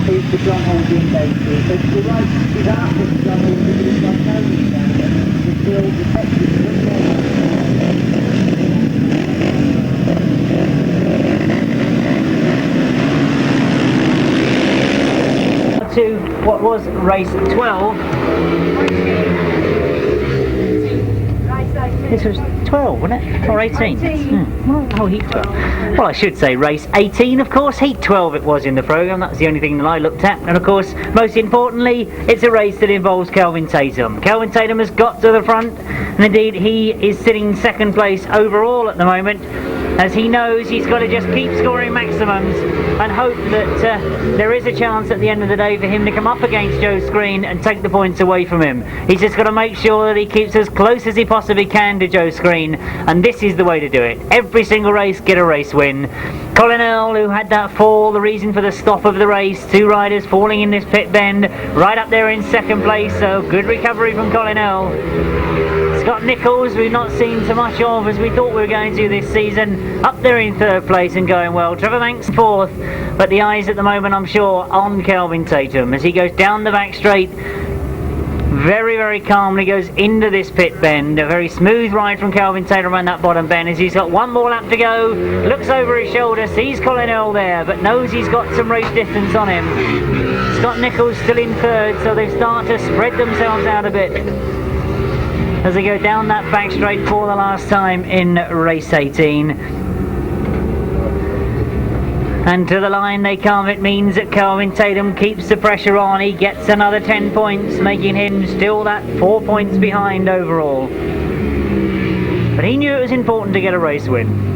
is the John Hall's window too. So to the right is after the John Hall's window, it's got no window. It's still detected. To what was race 12. This was 12, wasn't it? Or 18? Oh, heat 12. Well, I should say race 18, of course. Heat 12 it was in the programme. That's the only thing that I looked at. And of course, most importantly, it's a race that involves Kelvin Tatum. Kelvin Tatum has got to the front, and indeed he is sitting second place overall at the moment, as he knows he's got to just keep scoring maximums and hope that there is a chance at the end of the day for him to come up against Joe Scree and take the points away from him. He's just got to make sure that he keeps as close as he possibly can to Joe Scree, and this is the way to do it. Every single race, get a race win. Colin Earl, who had that fall, the reason for the stop of the race, two riders falling in this pit bend, right up there in second place, so good recovery from Colin Earl. Scott Nicholls, we've not seen so much of as we thought we were going to this season, up there in third place and going well. Trevor Banks fourth, but the eyes at the moment, I'm sure, on Kelvin Tatum as he goes down the back straight. Very, very calmly goes into this pit bend. A very smooth ride from Kelvin Tatum around that bottom bend as he's got one more lap to go. Looks over his shoulder, sees Colin Earl there, but knows he's got some race distance on him. Scott Nicholls still in third, so they start to spread themselves out a bit as they go down that back straight for the last time in race 18. And to the line they come. It means that Kelvin Tatum keeps the pressure on. He gets another 10 points, making him still that 4 points behind overall. But he knew it was important to get a race win.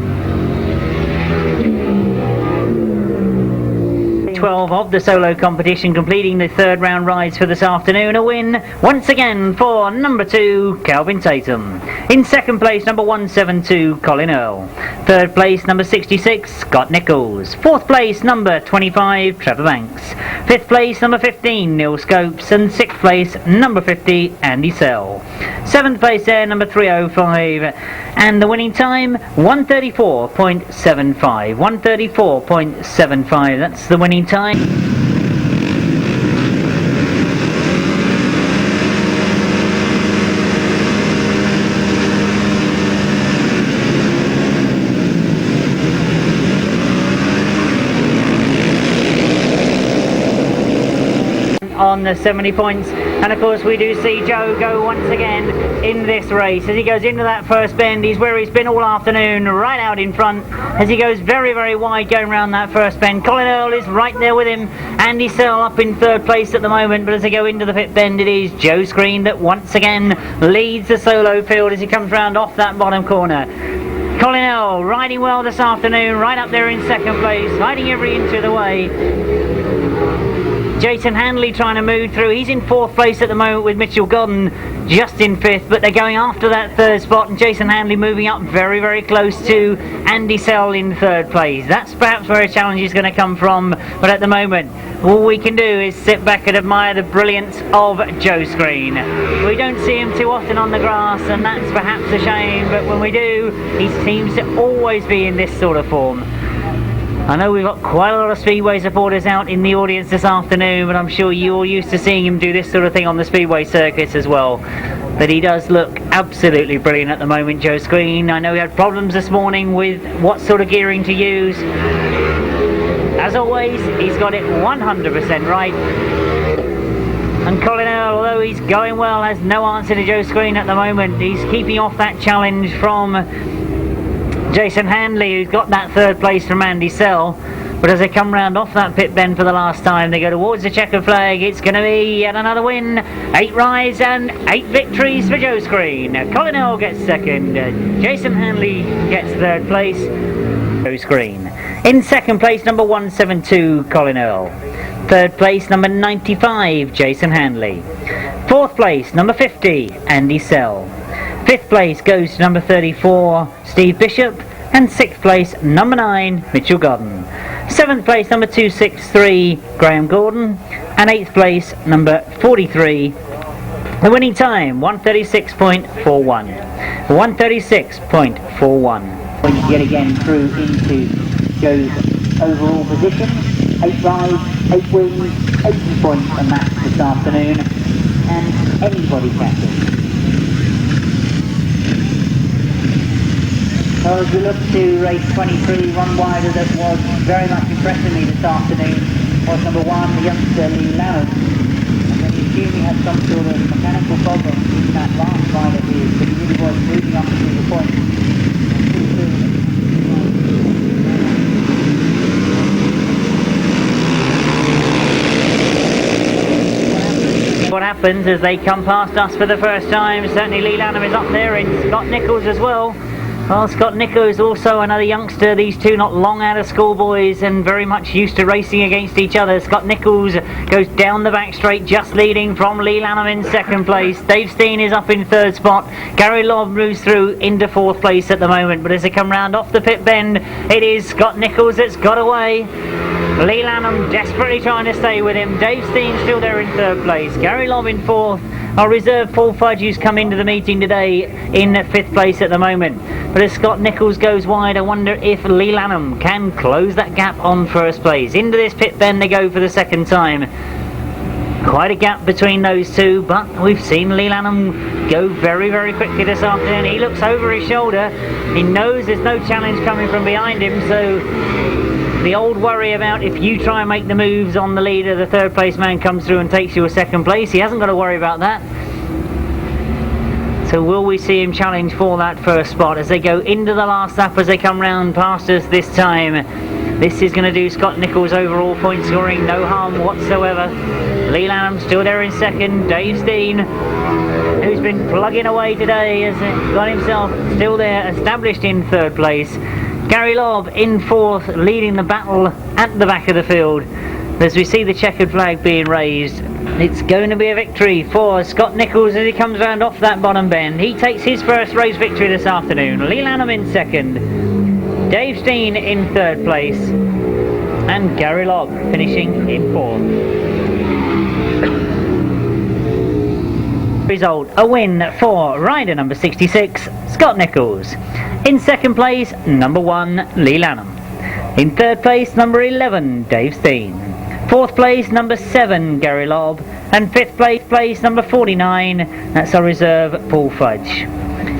12 of the solo competition, completing the third round rides for this afternoon. A win once again for number 2 Kelvin Tatum. In second place, number 172 Colin Earl. Third place, number 66 Scott Nicholls. Fourth place, number 25 Trevor Banks. Fifth place, number 15 Neil Scopes, and sixth place, number 50 Andy Sell. Seventh place there, number 305, and the winning time 134.75. 134.75. That's the winning time. On the 70 points, and of course we do see Joe go once again in this race as he goes into that first bend. He's where he's been all afternoon, right out in front as he goes very, very wide going around that first bend. Colin Earl is right there with him. Andy Sell up in third place at the moment, but as they go into the pit bend, it is Joe Scree that once again leads the solo field as he comes round off that bottom corner. Colin Earl riding well this afternoon, right up there in second place, hiding every inch of the way. Jason Handley trying to move through. He's in fourth place at the moment with Mitchell Godden just in fifth, but they're going after that third spot, and Jason Handley moving up very, very close to Andy Sell in third place. That's perhaps where a challenge is going to come from, but at the moment all we can do is sit back and admire the brilliance of Joe Scree. We don't see him too often on the grass, and that's perhaps a shame, but when we do, he seems to always be in this sort of form. I know we've got quite a lot of Speedway supporters out in the audience this afternoon, but I'm sure you're all used to seeing him do this sort of thing on the Speedway circuits as well. But he does look absolutely brilliant at the moment, Joe Scree. I know he had problems this morning with what sort of gearing to use. As always, he's got it 100% right. And Colin Earl, although he's going well, has no answer to Joe Scree at the moment. He's keeping off that challenge from Jason Handley, who's got that third place from Andy Sell. But as they come round off that pit bend for the last time, they go towards the checkered flag. It's going to be yet another win. 8 rides and 8 victories for Joe Scree. Colin Earl gets second. Jason Handley gets third place. Joe Scree. In second place, number 172, Colin Earl. Third place, number 95, Jason Handley. Fourth place, number 50, Andy Sell. Fifth place goes to number 34, Steve Bishop, and sixth place, number 9, Mitchell Godden. Seventh place, number 263, Graham Gordon, and eighth place, number 43. The winning time, 136.41. 136.41. Points yet again through into Joe's overall position. 8 rides, 8 wins, 80 points a match this afternoon, and anybody catches. Well, as we look to race 23, one rider that was very much impressing me this afternoon was number 1, the youngster Leigh. And when you assume he had some sort of mechanical problem in that last ride of his, but he really was moving up to the point. What happens as they come past us for the first time? Certainly Leigh is up there, and Scott Nicholls as well. Well, Scott Nicholls also another youngster, these two not long out of schoolboys and very much used to racing against each other. Scott Nicholls goes down the back straight, just leading from Leigh in second place. Dave Steen is up in third spot. Gary Lobb moves through into fourth place at the moment, but as they come round off the pit bend, it is Scott Nicholls that's got away. Leigh desperately trying to stay with him. Dave Steen still there in third place. Gary Lobb in fourth. Our reserve Paul Fudge, who's come into the meeting today, in fifth place at the moment. But as Scott Nicholls goes wide, I wonder if Leigh can close that gap on first place. Into this pit bend they go for the second time. Quite a gap between those two, but we've seen Leigh go very, very quickly this afternoon. He looks over his shoulder. He knows there's no challenge coming from behind him, so the old worry about if you try and make the moves on the leader, the third place man comes through and takes you a second place. He hasn't got to worry about that. So will we see him challenge for that first spot as they go into the last lap as they come round past us this time? This is going to do Scott Nicholls' overall point scoring no harm whatsoever. Leigh still there in second. Dave Steen, who's been plugging away today, has got himself still there, established in third place. Gary Lobb in fourth, leading the battle at the back of the field. As we see the checkered flag being raised, it's going to be a victory for Scott Nicholls as he comes round off that bottom bend. He takes his first race victory this afternoon. Leigh in second, Dave Steen in third place, and Gary Lobb finishing in fourth. Result, a win for rider number 66, Scott Nicholls. In second place, number 1, Leigh. In third place, number 11, Dave Steen. Fourth place, number 7, Gary Lobb. And fifth place, number 49, that's our reserve, Paul Fudge.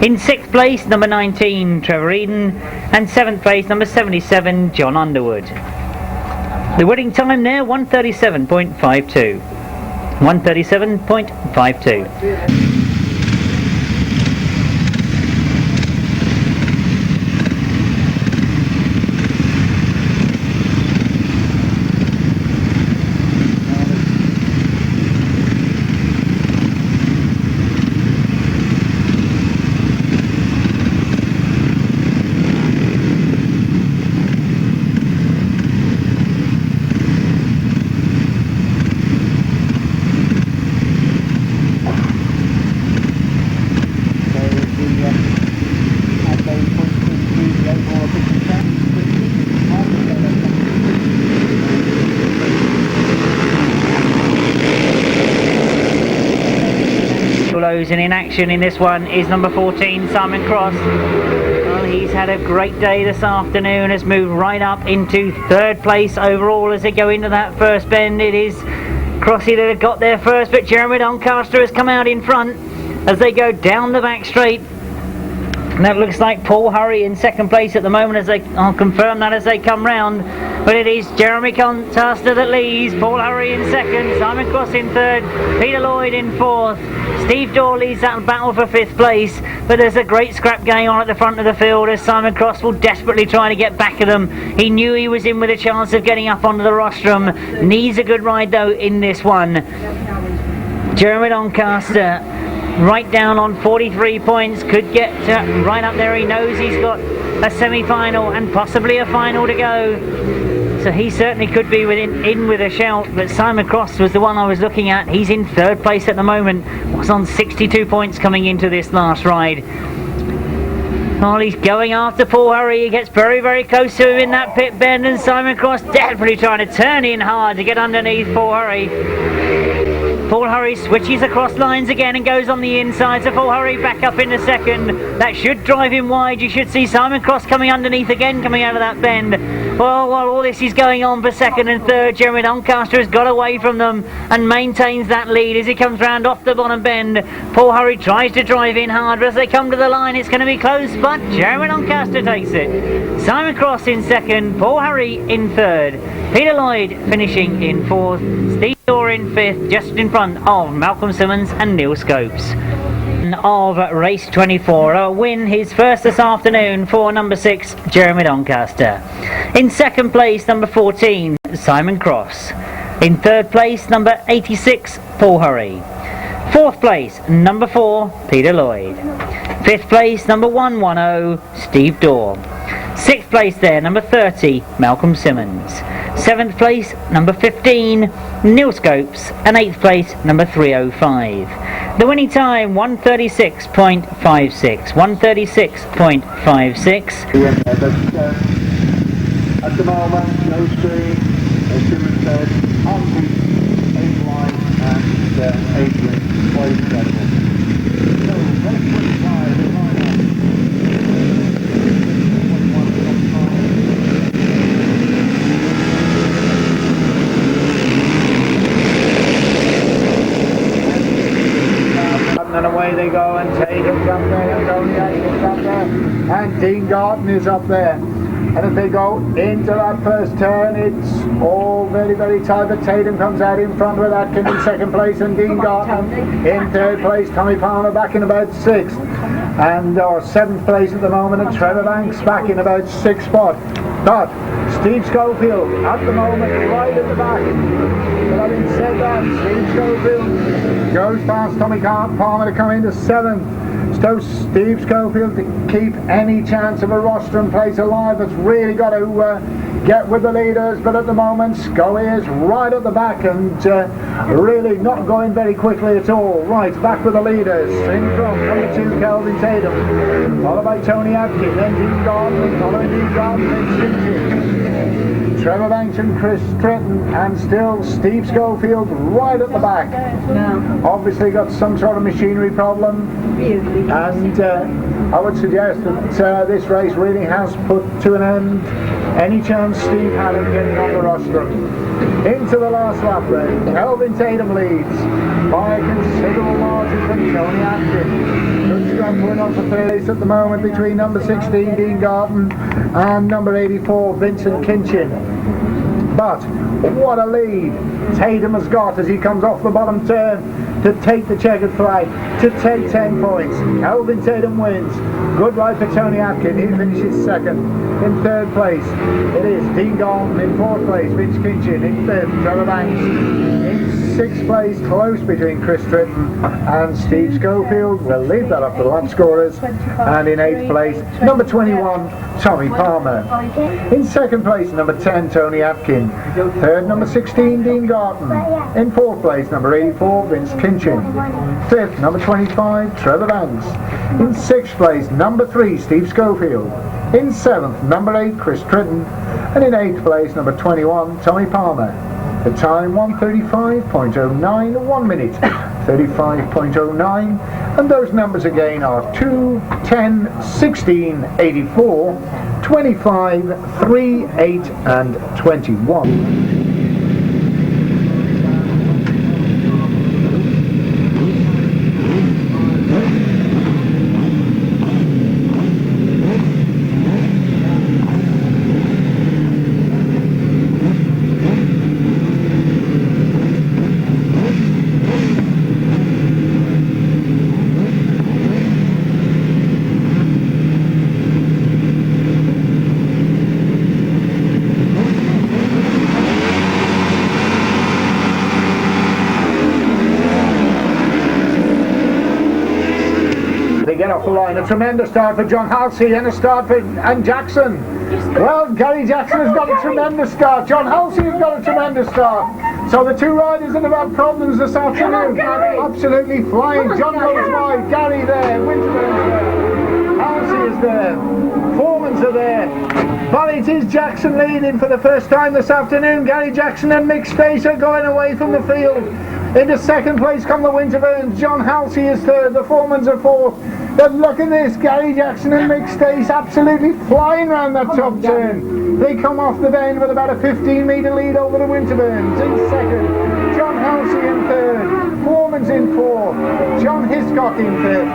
In sixth place, number 19, Trevor Eden. And seventh place, number 77, John Underwood. The winning time there, 1:37.52. 1:37.52. And in action in this one is number 14, Simon Cross. Well, he's had a great day this afternoon, has moved right up into third place overall as they go into that first bend. It is Crossy that had got there first, but Jeremy Doncaster has come out in front as they go down the back straight. And that looks like Paul Hurry in second place at the moment, as I'll confirm that as they come round. But it is Jeremy Doncaster that leads, Paul Hurry in second, Simon Cross in third, Peter Lloyd in fourth. Steve Dorr leads that battle for fifth place, but there's a great scrap going on at the front of the field as Simon Cross will desperately try to get back at them. He knew he was in with a chance of getting up onto the rostrum. Needs a good ride though in this one. Jeremy Doncaster right down on 43 points, could get right up there. He knows he's got a semi-final and possibly a final to go, so he certainly could be in with a shout. But Simon Cross was the one I was looking at. He's in third place at the moment, was on 62 points coming into this last ride. Well, he's going after Paul Hurry. He gets very, very close to him in that pit bend, and Simon Cross desperately trying to turn in hard to get underneath Paul Hurry. Paul Hurry switches across lines again and goes on the inside, so Paul Hurry back up into second. That should drive him wide. You should see Simon Cross coming underneath again, coming out of that bend. Well, while all this is going on for second and third, Jeremy Doncaster has got away from them and maintains that lead as he comes round off the bottom bend. Paul Hurry tries to drive in hard, but as they come to the line it's going to be close, but Jeremy Doncaster takes it. Simon Cross in second, Paul Hurry in third, Peter Lloyd finishing in fourth, Steve Dorr in fifth, just in front of Malcolm Simmons and Neil Scopes. Of race 24, a win, his first this afternoon for number 6 Jeremy Doncaster. In second place number 14 Simon Cross. In third place number 86 Paul Hurry. Fourth place number 4 Peter Lloyd. Fifth place number 110 Steve Dorr. Sixth place there number 30 Malcolm Simmons. Seventh place number 15 Neil Scopes, and eighth place number 305. The winning time 136.56. 136.56. At the moment, Joe Scree, as Simmons said, unbeaten, 8 wide and 8 wins, quite incredible. So, race 25 is lined up. And away they go, and Tatum's up there, and Tony Atkin's up there, and Dean Garton is up there. And if they go into that first turn, it's all very, very tight. But Tatum comes out in front with Atkin in second place, and Dean Garton in third place. Tommy Palmer back in about sixth, and seventh place at the moment, and Trevor Banks back in about sixth spot. But Steve Schofield at the moment right at the back. But having said that, Steve Schofield goes past Tommy Palmer to come into seventh. So Steve Schofield, to keep any chance of a rostrum place alive, has really got to get with the leaders. But at the moment, Scully is right at the back and really not going very quickly at all. Right, back with the leaders. In front, number 2, Kelvin Tatum, followed by Tony Atkin, then Dean Garden, following Dean Garden, then Kinchin. Trevor Banks and Chris Tritton, and still Steve Schofield right at the back. Obviously got some sort of machinery problem, and I would suggest that this race really has put to an end any chance Steve had of getting on the rostrum. Into the last lap then, Kelvin Tatum leads by a considerable margin from Tony Atkin. Good scrambling on for third place at the moment between number 16 Dean Garton and number 84 Vincent Kinchin. But what a lead Tatum has got as he comes off the bottom turn to take the checkered flag, to take 10 points. Kelvin Tatum wins. Good ride for Tony Atkin, he finishes second. In third place it is Dean Garton. In fourth place Vince Kinchin. In fifth Trevor Banks. In sixth place, close between Chris Tritton and Steve Schofield. We'll leave that up to the lap scorers. And in eighth place number 21 Tommy Palmer. In second place number 10 Tony Atkin. Third number 16 Dean Garton. In fourth place number 84 Vince Kinchin. Fifth number 25 Trevor Banks. In sixth place number 3 Steve Schofield. In seventh number 8 Chris Tritton. And in eighth place number 21 Tommy Palmer. The time 1:35.09, 1 minute 35.09, and those numbers again are 2, 10, 16, 84, 25, 3, 8 and 21. Off the line, a tremendous start for John Halsey and a start for Jackson. Well, Gary Jackson has got a tremendous start. John Halsey has got a tremendous start. So the two riders that have had problems this afternoon, absolutely flying. John goes wide, Gary there, Winterburn there, Halsey is there, Foreman's are there. But it is Jackson leading for the first time this afternoon. Gary Jackson and Mick Stace are going away from the field. Into second place come the Winterburns. John Halsey is third, the Foremans are fourth. But look at this, Gary Jackson and Mick Stace absolutely flying round that top turn. They come off the bend with about a 15-metre lead over the Winterburns. In second, John Halsey in third, Foreman's in fourth, John Hiscock in fifth.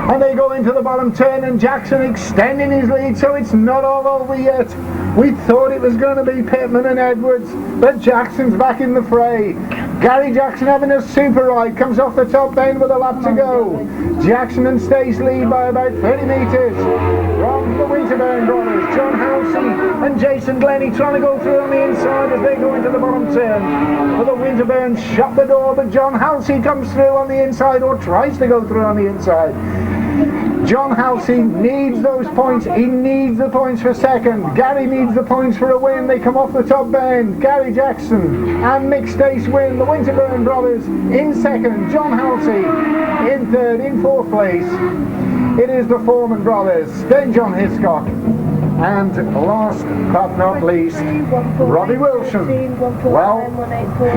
And they go into the bottom turn and Jackson extending his lead, so it's not all over yet. We thought it was going to be Pittman and Edwards, but Jackson's back in the fray. Gary Jackson having a super ride, comes off the top bend with a lap to go. Jackson and Stace lead by about 30 metres. From the Winterburn brothers, John Halsey and Jason Glennie trying to go through on the inside as they go into the bottom turn. But the Winterburns shut the door, but John Halsey comes through on the inside, or tries to go through on the inside. John Halsey needs those points. He needs the points for second. Gary needs the points for a win. They come off the top bend. Gary Jackson and Mick Stace win. The Winterburn brothers in second. John Halsey in third. In fourth place, it is the Foreman brothers. Then John Hiscock. And last but not least, Robbie Wilson. Well,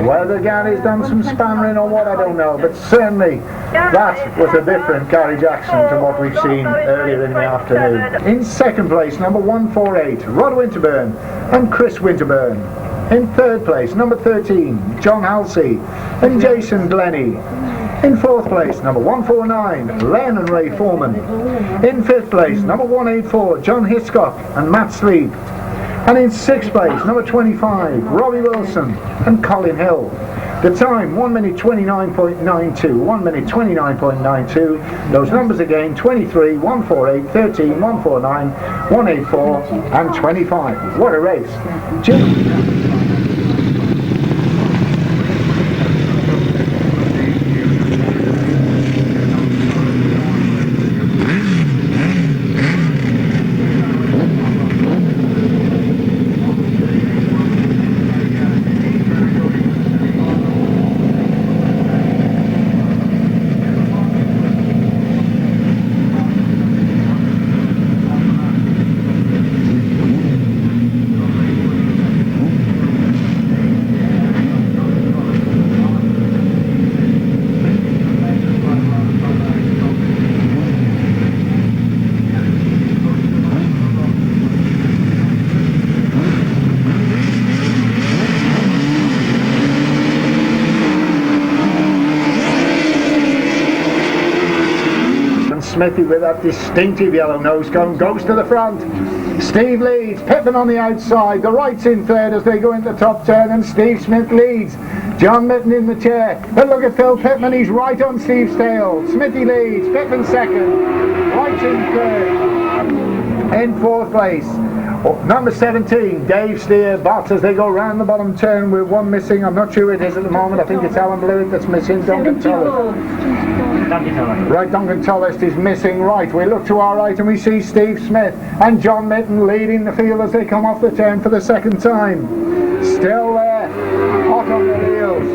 whether Gary's done some spammering or what, I don't know, but certainly that was a different Gary Jackson to what we've seen earlier in the afternoon. In second place, number 148, Rod Winterburn and Chris Winterburn. In third place, number 13, John Halsey and Jason Glennie. In fourth place, number 149, Len and Ray Foreman. In fifth place, number 184, John Hiscock and Matt Sleep. And in sixth place, number 25, Robbie Wilson and Colin Hill. The time, 1 minute 29.92, 1 minute 29.92. Those numbers again, 23, 148, 13, 149, 184 and 25. What a race. Jim. Smithy with that distinctive yellow nose cone goes to the front. Steve leads, Pittman on the outside, the right's in third as they go into the top turn, and Steve Smith leads. John Mitten in the chair, but look at Phil Pittman, he's right on Steve's tail. Smithy leads, Pittman second, right's in third. In fourth place, number 17, Dave Steer Botts as they go round the bottom turn with one missing. I'm not sure who it is at the moment. I think it's Alan Blewett that's missing. Duncan Tollist. Right, Duncan Tollist is missing right. We look to our right and we see Steve Smith and John Mitten leading the field as they come off the turn for the second time. Still there, hot on the heels.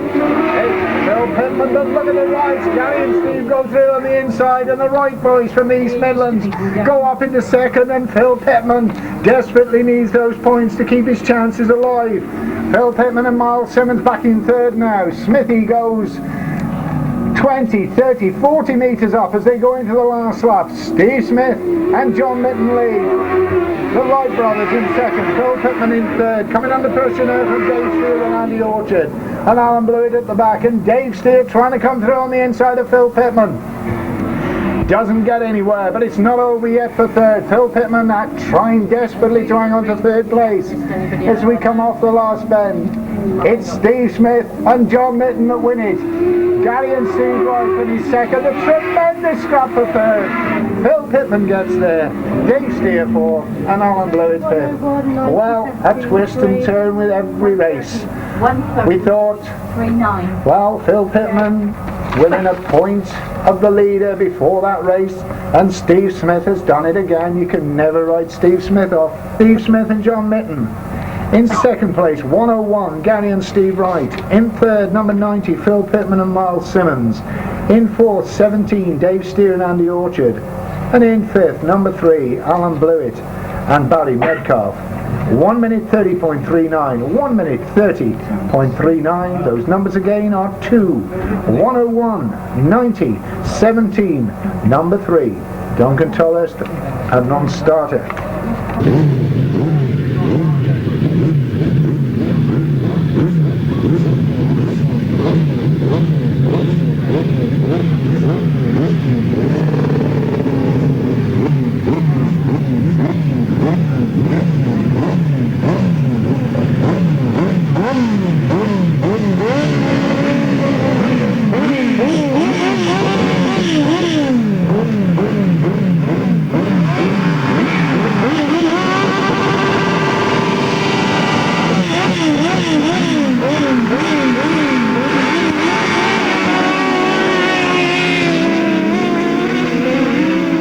Phil Pittman, but look at the right. Gary and Steve go through on the inside, and the right boys from the East Midlands go up into second, and Phil Pittman desperately needs those points to keep his chances alive. Phil Pittman and Miles Simmons back in third now. Smithy goes 20, 30, 40 metres up as they go into the last lap. Steve Smith and John Mitten lead. The Lloyd brothers in second, Phil Pittman in third, coming under pressure now from Dave Steer and Andy Orchard. And Alan Blewett at the back, and Dave Steer trying to come through on the inside of Phil Pittman. Doesn't get anywhere, but it's not over yet for third. Phil Pittman desperately trying on to third place as we come off the last bend. It's Steve Smith and John Mitten that win it. Gary and Steve Wright finish second. A tremendous scrap for third. Phil Pittman gets there. Dave Steer fourth, and Alan Blewett fifth. Well, a twist and turn with every race. We thought, well, Phil Pittman within a point of the leader before that race, and Steve Smith has done it again. You can never write Steve Smith off. Steve Smith and John Mitten. In second place, 101, Gary and Steve Wright. In third, number 90, Phil Pittman and Miles Simmons. In fourth, 17, Dave Steer and Andy Orchard. And in fifth, number 3, Alan Blewett and Barry Medcalf. 1 minute 30.39, 1 minute 30.39. Those numbers again are 2, 101, 90, 17, number 3. Duncan Tolhurst, a non-starter.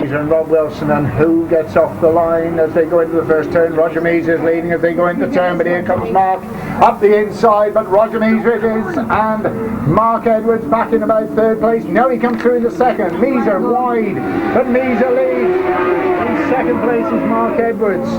And Rob Wilson, and who gets off the line as they go into the first turn? Roger Measor is leading as they go into turn, but here comes Mark up the inside, but Roger Measor it is, and Mark Edwards back in about third place. Now he comes through in the second. Measor wide, but Measor leads. In second place is Mark Edwards.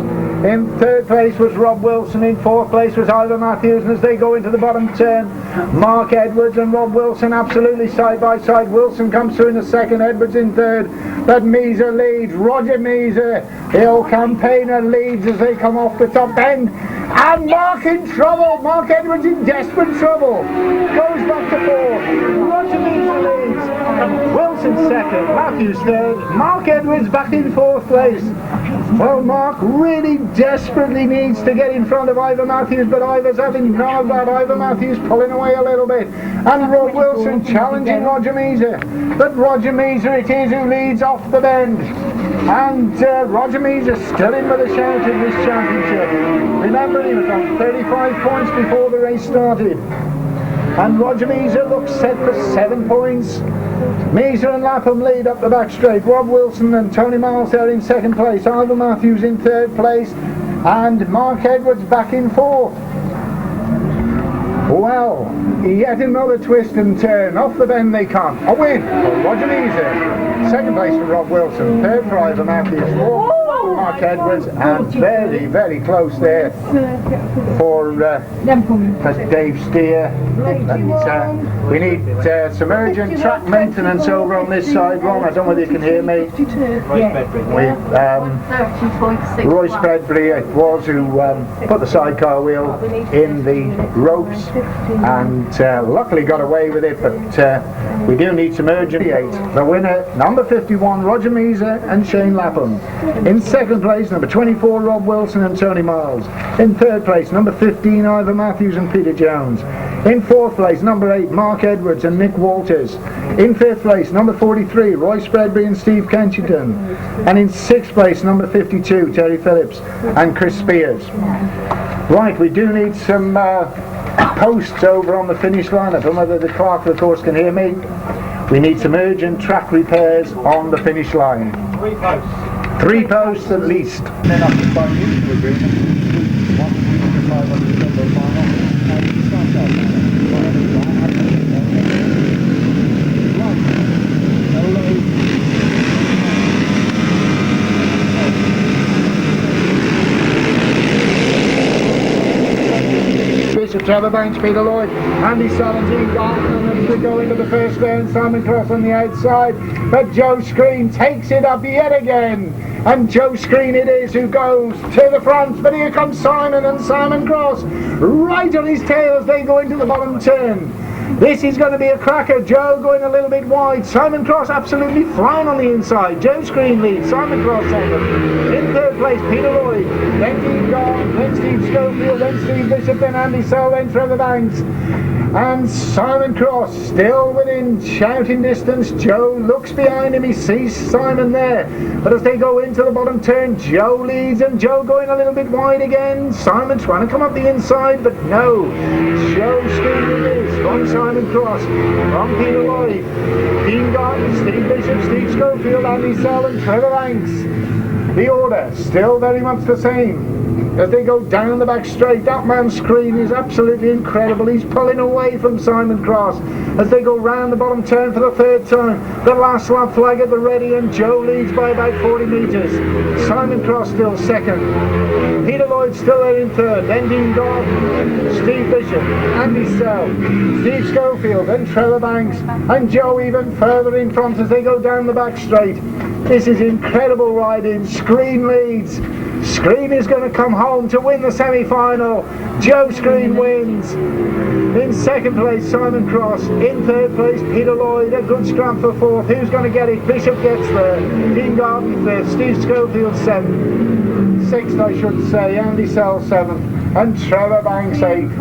In third place was Rob Wilson. In fourth place was Ivor Matthews, and as they go into the bottom turn, Mark Edwards and Rob Wilson absolutely side by side. Wilson comes through in the second, Edwards in third, but Measor leads. Roger Measor, the old campaigner, leads as they come off the top end, and Mark in trouble. Mark Edwards in desperate trouble, goes back to fourth. Roger Measor leads, Wilson second, Matthews third, Mark Edwards back in fourth place. Well, Mark really desperately needs to get in front of Ivor Matthews, but Ivor's having none of that. Ivor Matthews pulling away a little bit, and Rob Wilson challenging Roger Measor, but Roger Measor it is who leads off the bend, and Roger Measor still in with a shout in this championship. Remember, he was on 35 points before the race started, and Roger Measor looks set for 7 points. Measor and Lapham lead up the back straight. Rob Wilson and Tony Miles there in second place. Ivor Matthews in third place, and Mark Edwards back in fourth. Well, yet another twist and turn. Off the bend they come. A win for Roger Measor. Second place for Rob Wilson. Third for Ivor Matthews. Fourth for Mark Edwards. And very, very close there for Dave Steer. We need some urgent track maintenance over on this side. Ron, I don't know whether you can hear me. Roy Spreadbury it was who put the sidecar wheel in the ropes, and luckily got away with it, but we do need some urgent. The winner, number 51, Roger Measor and Shane Lapham. In second place, number 24, Rob Wilson and Tony Miles. In third place, number 15, Ivor Matthews and Peter Jones. In fourth place, number 8, Mark Edwards and Nick Walters. In fifth place, number 43, Roy Spreadbury and Steve Kinchin. And in sixth place, number 52, Terry Phillips and Chris Spears. Right, we do need some posts over on the finish line. I don't know whether the clerk of the course can hear me. We need some urgent track repairs on the finish line. 3 posts. 3 posts at least. Then I can find mutual agreement. 1,500 number final. Trevor Banks, Peter Lloyd, Andy Sullivan, Garton, and as we go into the first turn, Simon Cross on the outside, but Joe Scree takes it up yet again, and Joe Scree it is who goes to the front, but here comes Simon and Simon Cross right on his tail as they go into the bottom turn. This is going to be a cracker. Joe going a little bit wide. Simon Cross absolutely flying on the inside. Joe Scree leads. Simon Cross second. In third place, Peter Lloyd. Then Steve Garton. Then Steve Schofield. Then Steve Bishop. Then Andy Searle. Then Trevor Banks. And Simon Cross still within shouting distance. Joe looks behind him. He sees Simon there. But as they go into the bottom turn, Joe leads, and Joe going a little bit wide again. Simon trying to come up the inside, but no. Joe Scree is from Simon Cross, from Peter Lloyd, Dean Garton, Steve Bishop, Steve Schofield, Andy Searle and Trevor Banks. The order still very much the same. as they go down the back straight. That man's screen is absolutely incredible. He's pulling away from Simon Cross as they go round the bottom turn for the third time. The last lap flag at the ready, and Joe leads by about 40 metres. Simon Cross still second. Peter Lloyd still there in third. Then Dean Garton, Steve Bishop, Andy Sell, Steve Schofield, and Trevor Banks, and Joe even further in front as they go down the back straight. This is incredible riding. Screen leads. Screen is going to come home to win the semi-final. Joe Scree wins. In second place, Simon Cross. In third place, Peter Lloyd. A good scrap for fourth. Who's going to get it? Bishop gets there. Dean Garton fifth. Steve Schofield seventh. Sixth, I should say. Andy Sell seventh. And Trevor Banks eighth.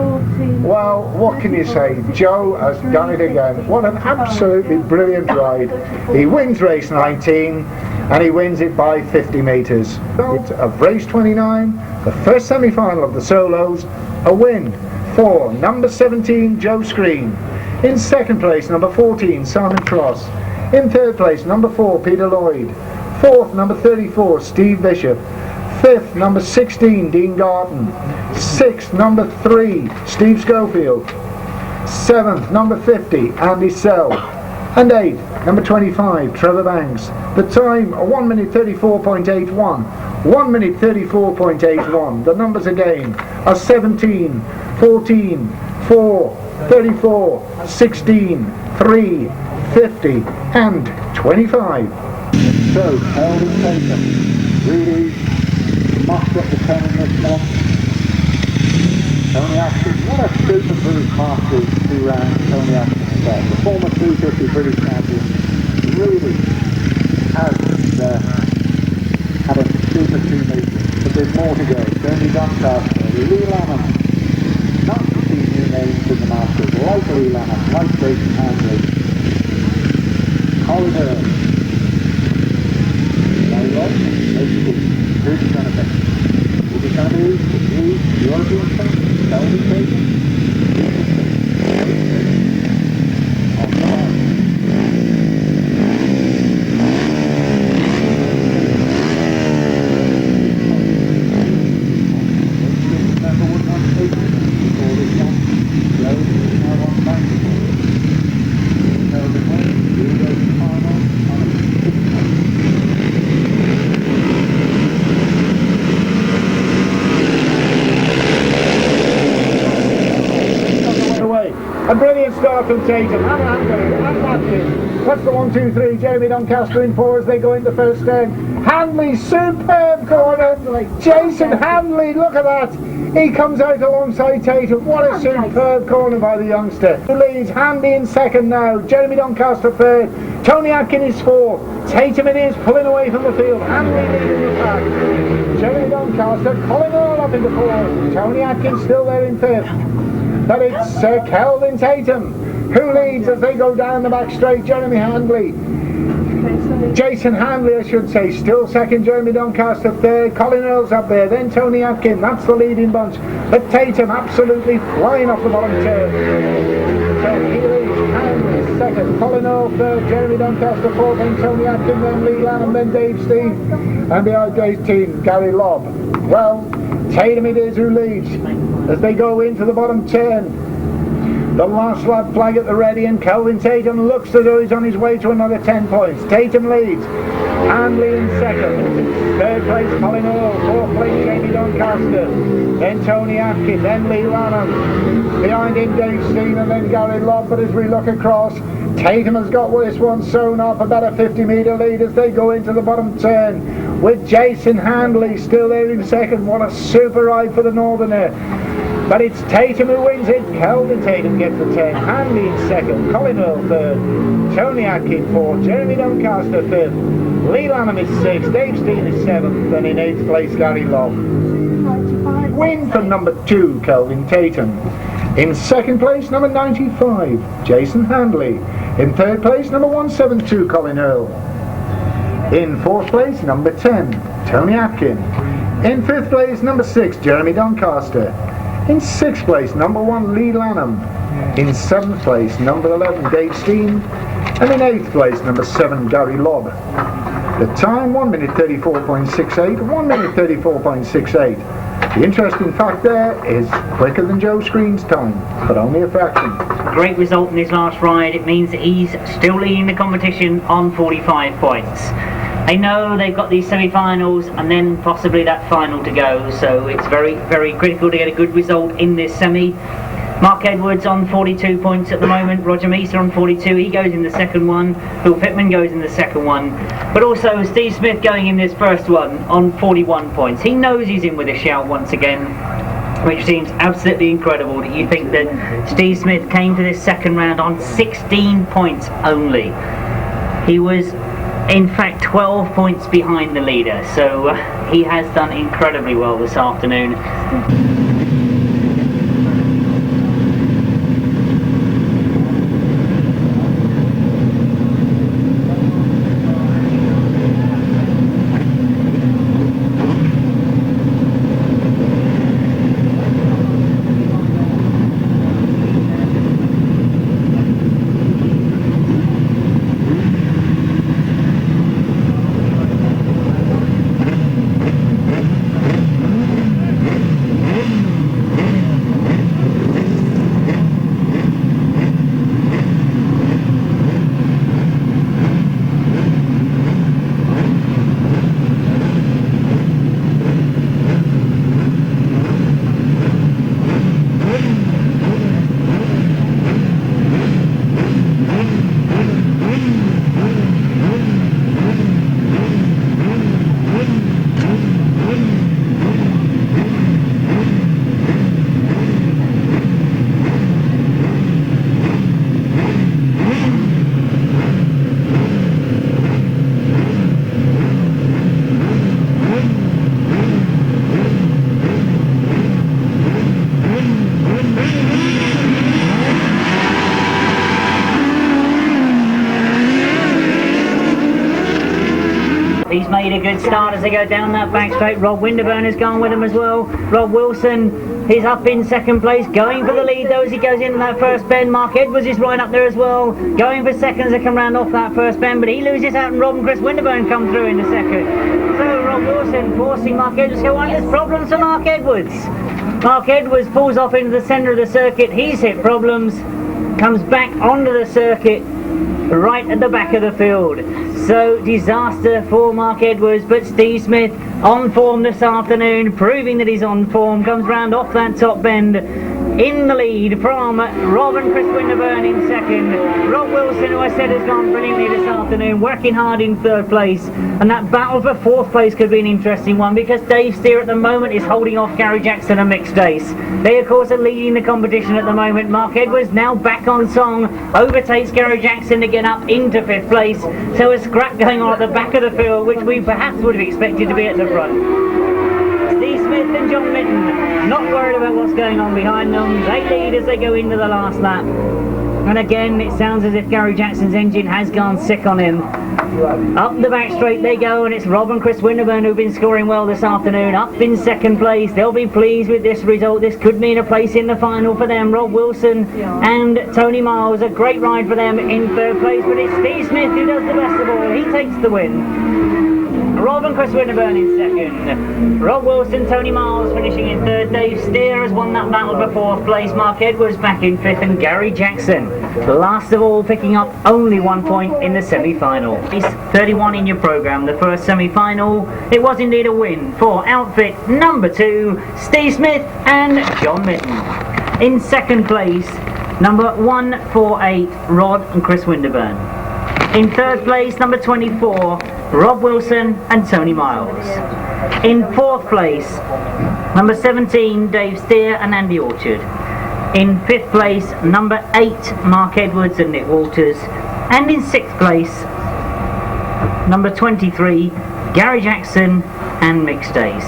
Well, what can you say? Joe has done it again. What an absolutely brilliant ride. He wins race 19. And he wins it by 50 metres. Of race 29, the first semi-final of the solos, a win for number 17, Joe Scree. In second place, number 14, Simon Cross. In third place, number 4, Peter Lloyd. Fourth, number 34, Steve Bishop. Fifth, number 16, Dean Garton. Sixth, number 3, Steve Schofield. Seventh, number 50, Andy Sell. And 8th, number 25, Trevor Banks. The time, 1 minute 34.81. 1 minute 34.81. The numbers again are 17, 14, 4, 34, 16, 3, 50, and 25. So, Kelvin Tatum really mucked up the pen in this one. Tony Atkin, what a super boost master 2 rounds Tony Atkin. The former 250 British champion really has had a super 2 metres, but there's more to go. Jeremy Doncaster, Leigh Lanham, not to see new names in the Masters, like Leigh Lanham, like Jason Handley, Colin Earl, Lobb, who's he going to be? Is he going to be the European champion, Kelvin Tatum? A brilliant start from Tatum and Handley. That's the 1, 2, 3. Jeremy Doncaster in 4 as they go into first turn. Handley, superb corner. Jason Handley, look at that. He comes out alongside Tatum. What a superb corner by the youngster. Who leads? Handley in second now. Jeremy Doncaster third. Tony Atkin is fourth. Tatum it is, pulling away from the field. Handley leading the pack. Jeremy Doncaster, Colin Earl up into fourth. Tony Atkin still there in fifth. But it's Kelvin Tatum who leads as they go down the back straight. Jeremy Handley, Jason Handley I should say, still second. Jeremy Doncaster third. Colin Earl's up there, then Tony Atkin. That's the leading bunch, but Tatum absolutely flying off the bottom turn. So he leads. Handley second, Colin Earl third, Jeremy Doncaster fourth, then Tony Atkin, then Leigh Lanham, then Dave Steen, and behind Dave's team Gary Lobb. Well, Tatum it is who leads as they go into the bottom turn. The last lap flag at the ready, and Kelvin Tatum looks as though he's on his way to another 10 points. Tatum leads. Handley in second. Third place Colin Earl. Fourth place Jamie Doncaster. Then Tony Atkin. Then Leigh Lanham. Behind him Dave Steen and then Gary Lobb. But as we look across, Tatum has got this one sewn up. About a 50-metre lead as they go into the bottom turn, with Jason Handley still there in second. What a super ride for the Northerner. But it's Tatum who wins it. Kelvin Tatum gets the 10. Handley in second. Colin Earl third. Tony Atkin fourth. Jeremy Doncaster fifth. Leigh Lanham is sixth. Dave Steen is seventh. And in 8th place Gary Lobb. Win from number 2, Kelvin Tatum. In second place, number 95, Jason Handley. In third place, number 172, Colin Earl. In fourth place, number 10, Tony Atkin. In fifth place, number 6, Jeremy Doncaster. In sixth place, number 1, Leigh Lanham. In seventh place, number 11, Dave Steen. And in 8th place, number 7, Gary Lobb. The time, 1 minute 34.68, 1 minute 34.68. The interesting fact there is quicker than Joe Screen's time, but only a fraction. Great result in his last ride. It means that he's still leading the competition on 45 points. They know they've got these semi-finals and then possibly that final to go, so it's very, very critical to get a good result in this semi. Mark Edwards on 42 points at the moment, Roger MEASOR on 42, he goes in the second one, Phil Pittman goes in the second one, but also Steve Smith going in this first one on 41 points. He knows he's in with a shout once again, which seems absolutely incredible that you think that Steve Smith came to this second round on 16 points only. He was in fact 12 points behind the leader, so he has done incredibly well this afternoon. He's made a good start as they go down that back straight. Rob Winterburn has gone with him as well. Rob Wilson is up in second place, going for the lead though as he goes into that first bend. Mark Edwards is right up there as well, going for seconds to come round off that first bend, but he loses out and Rob and Chris Winterburn come through in the second. So Rob Wilson forcing Mark Edwards to go on. There's problems for Mark Edwards. Mark Edwards pulls off into the centre of the circuit. He's hit problems, comes back onto the circuit right at the back of the field. So disaster for Mark Edwards, but Steve Smith on form this afternoon, proving that he's on form, comes round off that top bend in the lead from Rob and Chris Winterburn in second. Rob Wilson, who I said has gone brilliantly this afternoon, working hard in third place, and that battle for fourth place could be an interesting one because Dave Steer at the moment is holding off Gary Jackson and Mick Stace. They of course are leading the competition at the moment. Mark Edwards now back on song, overtakes Gary Jackson to get up into fifth place, so a scrap going on at the back of the field which we perhaps would have expected to be at the front. Steve Smith and John Mitten not worried about what's going on behind them. They lead as they go into the last lap. And again, it sounds as if Gary Jackson's engine has gone sick on him. Up the back straight they go, and it's Rob and Chris Winterburn who've been scoring well this afternoon. Up in second place. They'll be pleased with this result. This could mean a place in the final for them. Rob Wilson and Tony Miles, a great ride for them in third place. But it's Steve Smith who does the best of all. He takes the win. Rob and Chris Winterburn in second. Rob Wilson, Tony Miles finishing in third. Dave Steer has won that battle for fourth place. Mark Edwards back in fifth, and Gary Jackson, last of all, picking up only 1 point in the semi-final. It's 31 in your programme. The first semi-final, it was indeed a win for outfit number 2, Steve Smith and John Mitten. In second place, number 148, Rod and Chris Winterburn. In third place, number 24, Rob Wilson and Tony Miles. In fourth place, number 17, Dave Steer and Andy Orchard. In fifth place, number 8, Mark Edwards and Nick Walters. And in sixth place, number 23, Gary Jackson and Mick Stace.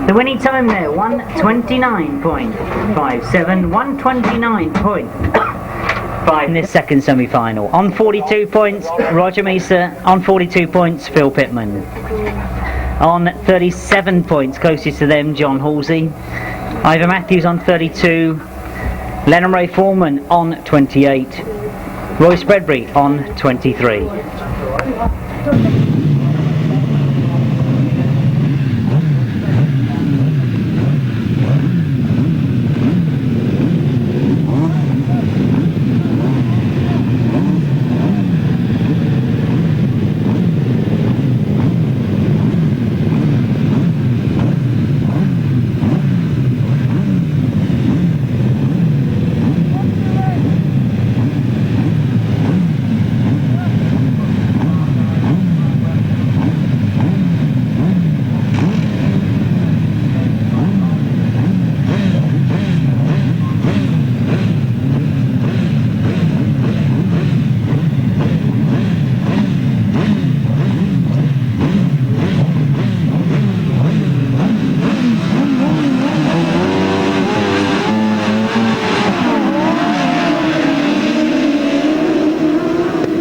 The winning time there, 129.57, 129.5 in this second semi-final. On 42 points, Roger MEASOR. On 42 points, Phil Pittman. On 37 points, closest to them, John Halsey. Ivor Matthews on 32. Lennon Ray Foreman on 28. Roy Spreadbury on 23.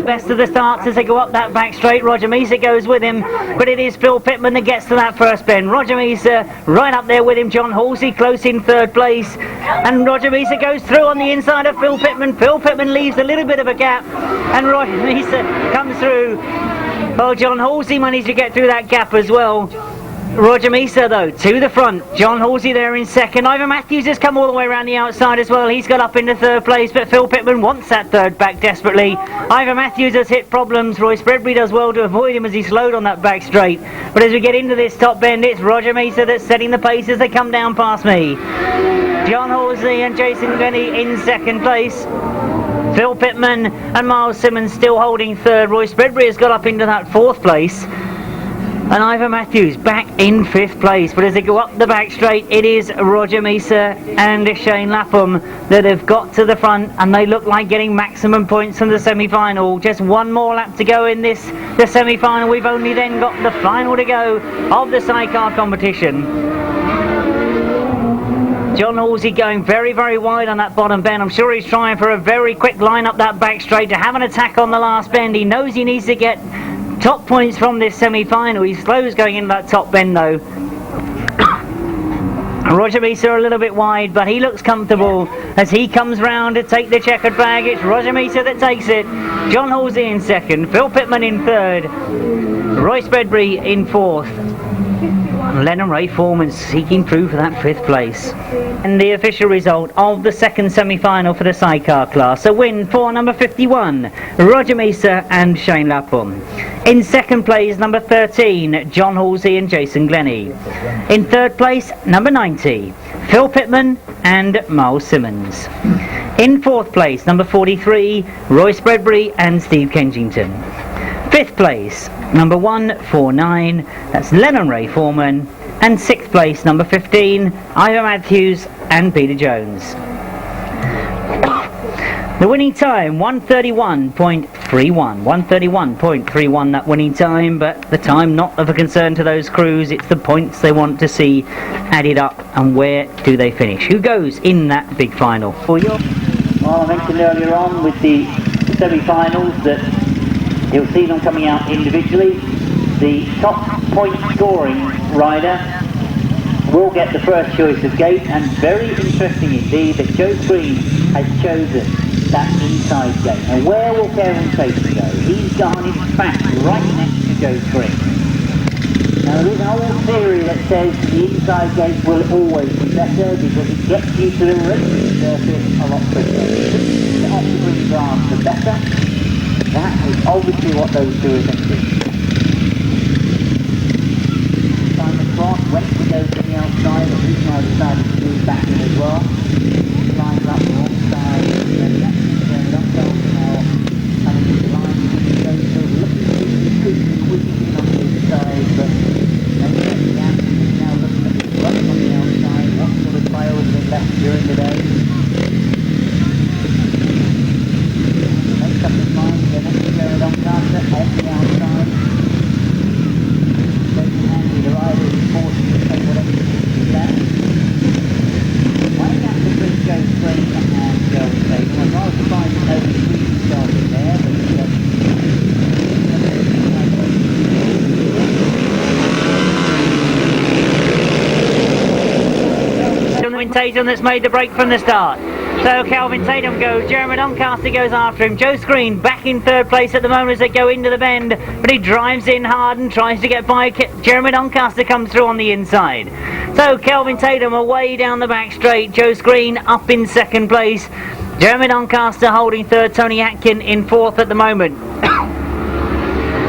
best of the starts as they go up that back straight. Roger MEASOR goes with him, but it is Phil Pitman that gets to that first bend. Roger MEASOR right up there with him. John Halsey close in third place, and Roger MEASOR goes through on the inside of Phil Pitman. Phil Pitman leaves a little bit of a gap, and Roger MEASOR comes through. Oh, John Halsey managed to get through that gap as well. Roger MEASOR though to the front. John Halsey there in second. Ivan Matthews has come all the way around the outside as well. He's got up into third place, but Phil Pitman wants that third back desperately. Ivan Matthews has hit problems. Roy Spreadbury does well to avoid him as he slowed on that back straight. But as we get into this top bend, it's Roger MEASOR that's setting the pace as they come down past me. John Halsey and Jason Glennie in second place. Phil Pitman and Miles Simmons still holding third. Roy Spreadbury has got up into that fourth place. And Ivan Matthews back in fifth place. But as they go up the back straight, it is Roger MEASOR and Shane Lapham that have got to the front, and they look like getting maximum points from the semi-final. Just one more lap to go in the semi-final. We've only then got the final to go of the sidecar competition. John Halsey going very, very wide on that bottom bend. I'm sure he's trying for a very quick line up that back straight to have an attack on the last bend. He knows he needs to get top points from this semi-final. He slows going into that top bend though. Roger MEASOR a little bit wide, but he looks comfortable as he comes round to take the checkered flag. It's Roger MEASOR that takes it. John Halsey in second, Phil Pitman in third, Roy Spreadbury in fourth. Lennon Ray Foreman seeking through for that fifth place. And the official result of the second semi-final for the sidecar class. A win for number 51, Roger MEASOR and Shane Lapham. In second place, number 13, John Halsey and Jason Glennie. In third place, number 90, Phil Pitman and Miles Simmons. In fourth place, number 43, Roy Spreadbury and Steve Kensington. Fifth place, number 149, that's Lennon Ray Foreman. And sixth place, number 15, Ivan Matthews and Peter Jones. The winning time, 131.31. 131.31 that winning time, but the time not of a concern to those crews. It's the points they want to see added up, and where do they finish? Who goes in that big final? Well, I mentioned earlier on with the semi-finals that you'll see them coming out individually. The top point scoring rider will get the first choice of gate, and very interesting indeed that Joe Scree has chosen that inside gate. Now where will Kelvin Tatum go? He's gone in fact right next to Joe Scree. Now there is an old theory that says the inside gate will always be better because it gets you to the racing surface a lot quicker. The off the green grass the better. That is obviously what those two are thinking. Cross went to go to the outside, but he's now decided to move back in as well. Lines up the wrong side, and then that's turned up now. Coming to the line, he goes to looking to squeezing on the side, but then the gap is now looking at the front on the outside. What sort of trails have been left during the day? Next up in line, the next Jared Doncaster on the outside. The rider is forced to take whatever he can. Running up between Joe Scree and Joe Scree. I'm rather surprised that nobody really started there, but Kelvin Tatum that's made the break from the start. So Kelvin Tatum goes, Jeremy Doncaster goes after him. Joe Scree back in third place at the moment as they go into the bend, but he drives in hard and tries to get by. Jeremy Doncaster comes through on the inside. So Kelvin Tatum away down the back straight. Joe Scree up in second place. Jeremy Doncaster holding third. Tony Atkin in fourth at the moment.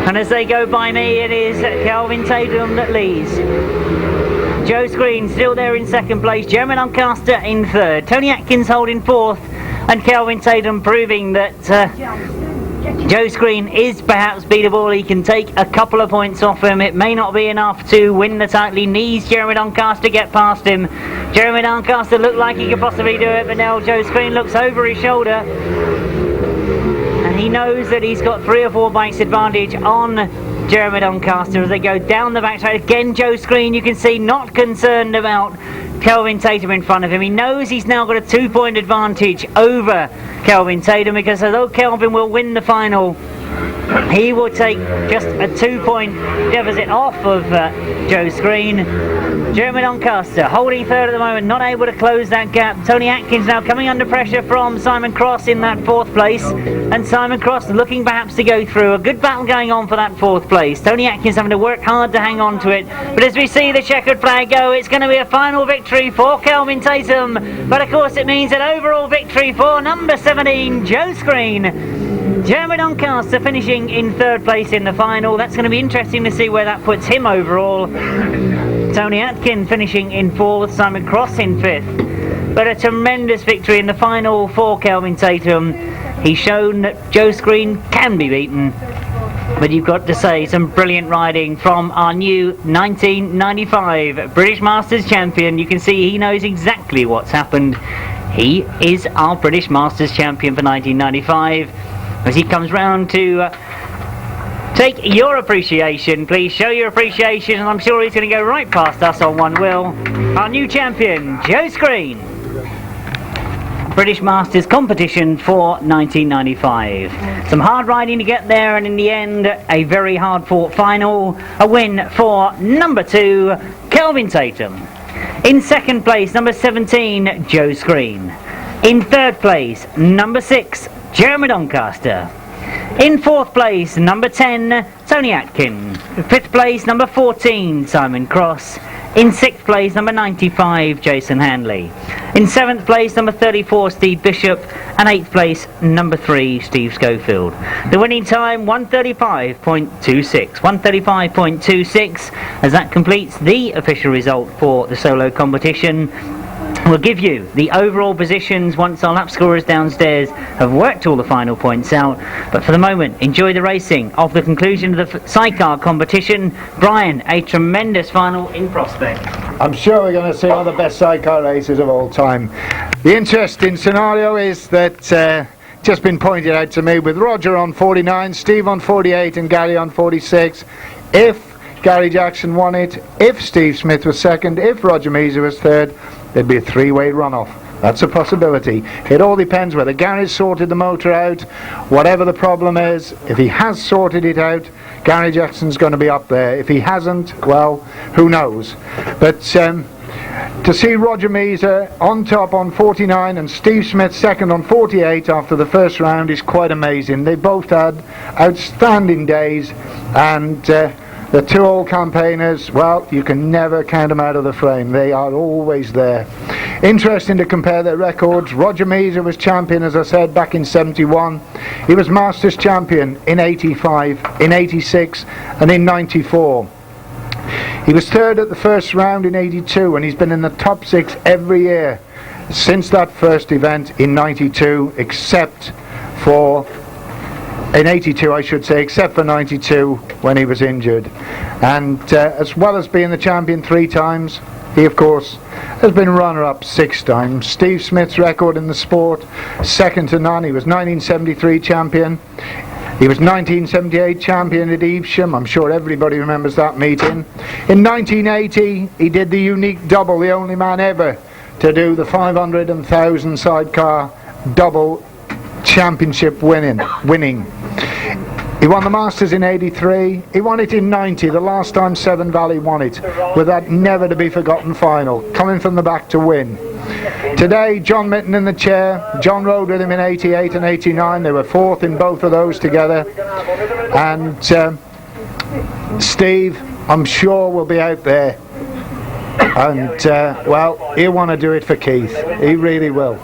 And as they go by me, it is Kelvin Tatum that leads. Joe Scree still there in second place, Jeremy Doncaster in third, Tony Atkins holding fourth, and Kelvin Tatum proving that Joe Scree is perhaps beatable. He can take a couple of points off him. It may not be enough to win the title. He needs Jeremy Doncaster to get past him. Jeremy Doncaster looked like he could possibly do it, but now Joe Scree looks over his shoulder, and he knows that he's got 3 or 4 bikes advantage on Jeremy Doncaster as they go down the back straight. Again, Joe Scree, you can see, not concerned about Kelvin Tatum in front of him. He knows he's now got a 2-point advantage over Kelvin Tatum, because although Kelvin will win the final, He will take just a 2-point deficit off of Joe Scree. Jeremy Doncaster holding third at the moment, not able to close that gap. Tony Atkins now coming under pressure from Simon Cross in that 4th place, and Simon Cross looking perhaps to go through. A good battle going on for that 4th place. Tony Atkins having to work hard to hang on to it, but as we see the checkered flag go, it's going to be a final victory for Kelvin Tatum, but of course it means an overall victory for number 17 Joe Scree. Jeremy Doncaster finishing in 3rd place in the final. That's going to be interesting to see where that puts him overall. Tony Atkin finishing in 4th, Simon Cross in 5th. But a tremendous victory in the final for Kelvin Tatum. He's shown that Joe Scree can be beaten. But you've got to say, some brilliant riding from our new 1995 British Masters champion. You can see he knows exactly what's happened. He is our British Masters champion for 1995. As he comes round to take your appreciation, please show your appreciation, and I'm sure he's going to go right past us on one wheel. Our new champion, Joe Scree. British Masters competition for 1995. Some hard riding to get there, and in the end, a very hard fought final. A win for number 2, Kelvin Tatum. In 2nd place, number 17, Joe Scree. In 3rd place, number 6, Jeremy Doncaster. In 4th place, number 10, Tony Atkin. 5th place, number 14, Simon Cross. In 6th place, number 95, Jason Handley. In 7th place, number 34, Steve Bishop. And 8th place, number 3, Steve Schofield. The winning time, 135.26. 135.26, as that completes the official result for the solo competition. We'll give you the overall positions once our lap scorers downstairs have worked all the final points out. But for the moment, enjoy the racing of the conclusion of the sidecar competition. Brian, a tremendous final in prospect. I'm sure we're going to see one of the best sidecar races of all time. The interesting scenario is that just been pointed out to me, with Roger on 49, Steve on 48 and Gary on 46. If Gary Jackson won it, if Steve Smith was 2nd, if Roger MEASOR was 3rd, there'd be a 3-way runoff. That's a possibility. It all depends whether Gary's sorted the motor out, whatever the problem is. If he has sorted it out, Gary Jackson's going to be up there. If he hasn't, well, who knows. But to see Roger MEASOR on top on 49 and Steve Smith 2nd on 48 after the first round is quite amazing. They both had outstanding days, and the 2 old campaigners, well, you can never count them out of the frame. They are always there. Interesting to compare their records. Roger MEASOR was champion, as I said, back in 71. He was Masters champion in 85, in 86 and in 94. He was 3rd at the first round in 82, and he's been in the top 6 every year since that first event in 92, except for in 82 I should say, except for 92 when he was injured. And as well as being the champion 3 times, he of course has been runner-up 6 times. Steve Smith's record in the sport, second to none. He was 1973 champion. He was 1978 champion at Evesham. I'm sure everybody remembers that meeting. In 1980 he did the unique double, the only man ever to do the 500 and 1000 sidecar double championship winning. He won the Masters in 83, he won it in 90, the last time Severn Valley won it, with that never to be forgotten final, coming from the back to win. Today, John Mitten in the chair. John rode with him in 88 and 89, they were 4th in both of those together. And Steve, I'm sure, will be out there. And, well, he'll want to do it for Keith, he really will.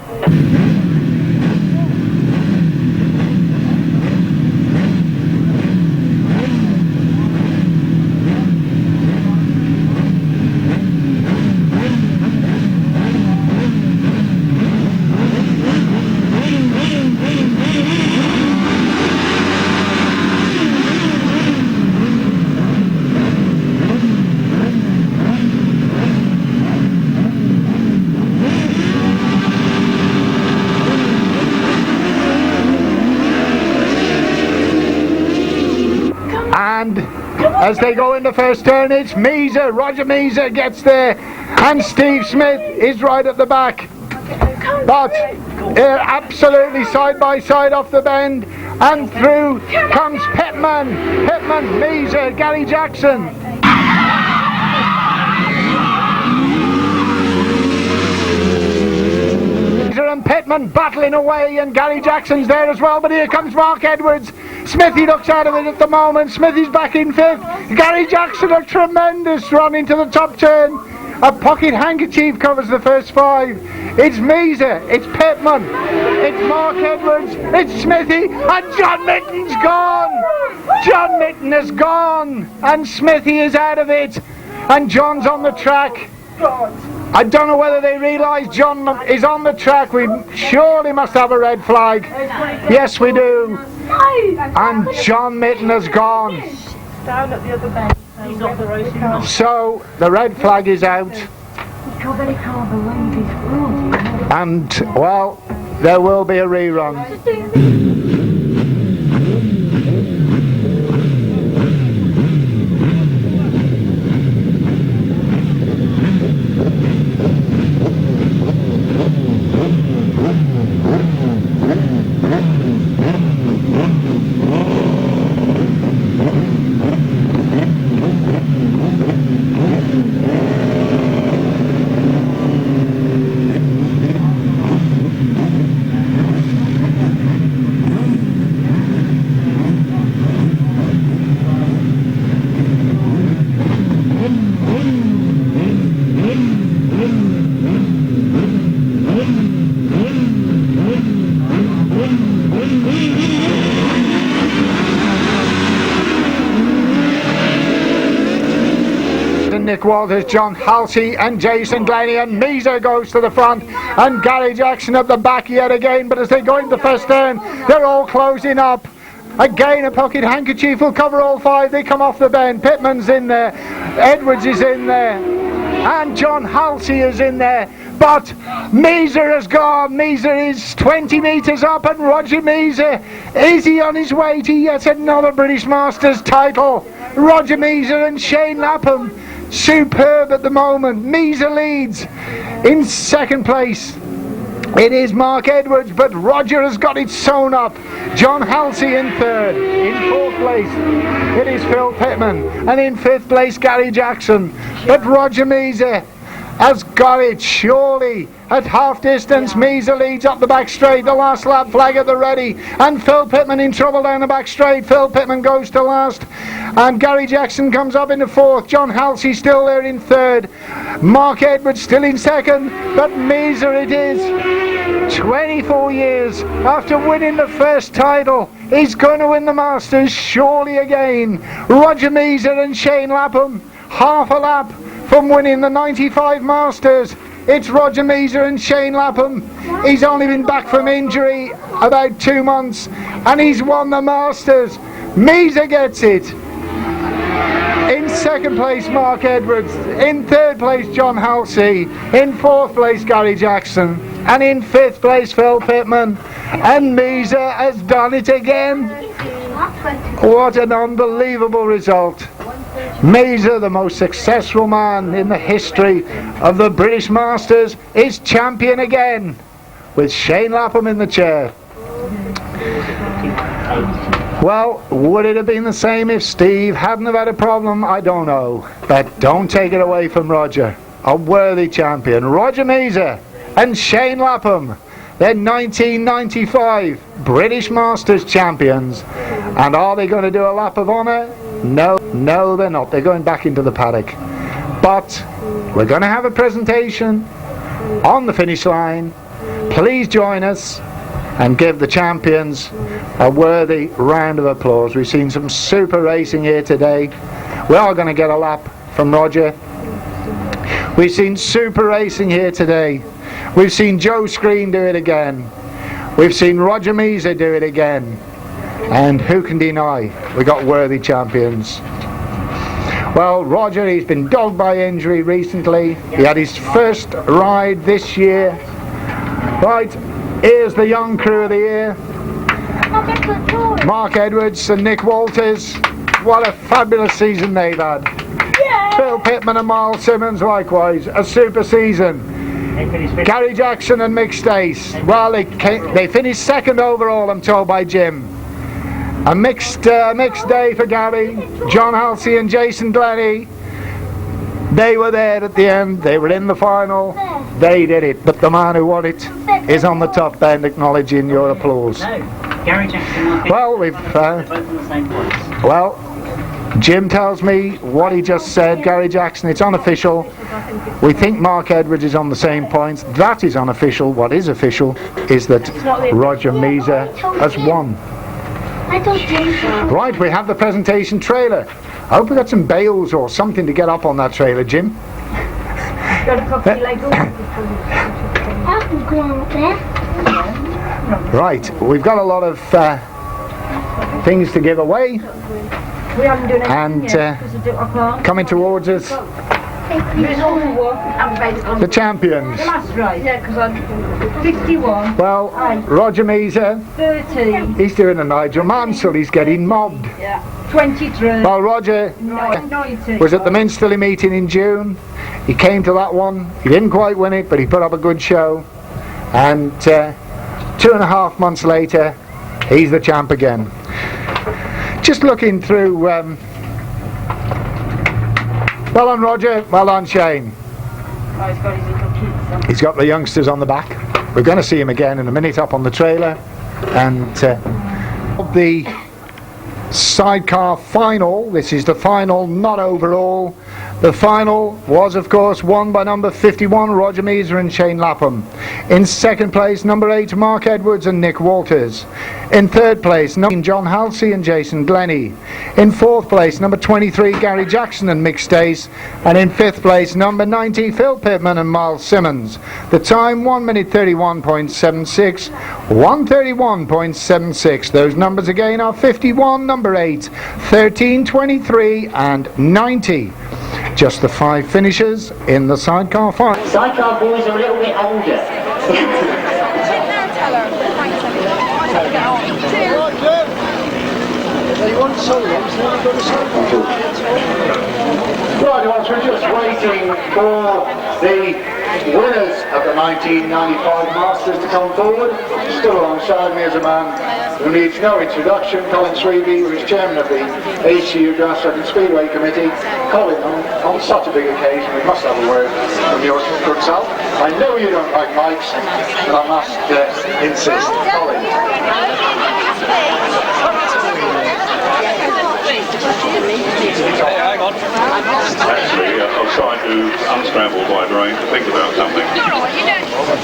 As they go in the first turn, it's MEASOR. Roger MEASOR gets there, and Steve Smith is right at the back. But absolutely side by side off the bend. And through comes Pittman, MEASOR, Gary Jackson. MEASOR and Pittman battling away, and Gary Jackson's there as well, but here comes Mark Edwards. Smithy looks out of it at the moment. Smithy's back in 5th. Gary Jackson, a tremendous run into the top turn. A pocket handkerchief covers the first 5. It's MEASOR, it's Pittman, it's Mark Edwards, it's Smithy, and John Mitten's gone! John Mitten has gone, and Smithy is out of it, and John's on the track. I don't know whether they realise John is on the track. We surely must have a red flag. Yes, we do. And John Mitten has gone. Down at the other bench. So the red flag is out. And, well, there will be a rerun. Nick Walters, John Halsey and Jason Glennie, and MEASOR goes to the front and Gary Jackson at the back yet again, but as they go into the first turn they're all closing up. Again a pocket handkerchief will cover all 5. They come off the bend. Pittman's in there, Edwards is in there, and John Halsey is in there, but MEASOR has gone. MEASOR is 20 metres up, and Roger MEASOR, is he on his way to yet another British Masters title? Roger MEASOR and Shane Lapham, superb at the moment. MEASOR leads. In 2nd place it is Mark Edwards, but Roger has got it sewn up. John Halsey in 3rd. In 4th place it is Phil Pittman, and in 5th place Gary Jackson, but Roger MEASOR has got it surely. At half distance, MEASOR leads up the back straight. The last lap flag at the ready, and Phil Pittman in trouble down the back straight. Phil Pittman goes to last, and Gary Jackson comes up into 4th. John Halsey still there in 3rd. Mark Edwards still in 2nd, but MEASOR it is. 24 years after winning the first title, he's going to win the Masters surely again. Roger MEASOR and Shane Lapham, half a lap from winning the 95 Masters. It's Roger MEASOR and Shane Lapham. He's only been back from injury about 2 months, and he's won the Masters. MEASOR gets it. In 2nd place Mark Edwards, in 3rd place John Halsey, in 4th place Gary Jackson, and in 5th place Phil Pittman. And MEASOR has done it again. What an unbelievable result. MEASOR, the most successful man in the history of the British Masters, is champion again, with Shane Lapham in the chair. Well, would it have been the same if Steve hadn't have had a problem? I don't know. But don't take it away from Roger. A worthy champion. Roger MEASOR and Shane Lapham. They're 1995 British Masters champions. And are they going to do a lap of honour? No, they're not. They're going back into the paddock. But we're going to have a presentation on the finish line. Please join us and give the champions a worthy round of applause. We've seen some super racing here today. We are going to get a lap from Roger. We've seen super racing here today. We've seen Joe Scree do it again. We've seen Roger MEASOR do it again. And who can deny we got worthy champions? Well, Roger, he's been dogged by injury recently. He had his first ride this year. Right, here's the young crew of the year. Mark Edwards and Nick Walters. What a fabulous season they've had. Yeah. Phil Pittman and Miles Simmons likewise, a super season. Gary Jackson and Mick Stace. Well, they finished 2nd overall, I'm told by Jim. A mixed day for Gary, John Halsey and Jason Glennie. They were there at the end, they were in the final, they did it, but the man who won it is on the top end, acknowledging your applause. No, Gary Jackson. Well, we've both on the same points. well, Jim tells me what he just said, Gary Jackson, it's unofficial. We think Mark Edwards is on the same points. That is unofficial. What is official is that Roger MEASOR has won. I don't think so. Right, we have the presentation trailer. I hope we got some bales or something to get up on that trailer, Jim. I can go up there. Right, we've got a lot of things to give away, We haven't done and anything yet, because I can't. coming towards us, Who's on the one? the champions. The last race. Yeah, because I'm 51, Well, Roger MEASOR, 13, he's doing a Nigel Mansell, he's getting mobbed. 23, Well, Roger 90. was at the Minsterley meeting in June. He came to that one, he didn't quite win it, but he put up a good show, and 2.5 months later he's the champ again. Just looking through, well done Roger, well done Shane. Oh, he's got his little kids on. He's got the youngsters on the back. We're going to see him again in a minute up on the trailer. And the sidecar final, this is the final, not overall. The final was of course won by number 51 Roger MEASOR and Shane Lapham. In second place number 8 Mark Edwards and Nick Walters. In third place number 9 John Halsey and Jason Glennie. In fourth place number 23 Gary Jackson and Mick Stace. And in fifth place number 90 Phil Pittman and Miles Simmons. The time 1 minute 31.76, 131.76. Those numbers again are 51, number 8, 13, 23 and 90. Just the 5 finishers in the sidecar final. Sidecar boys are a little bit older. Right, well, we're just waiting for the winners of the 1995 Masters to come forward. Still alongside me is a man who needs no introduction, Colin, who is chairman of the HCU Grasstrack and Speedway Committee. Colin, on such a big occasion, we must have a word from your good self. I know you don't like mics, but I must insist. Colin. Actually, I was trying to unscramble my brain to think about something.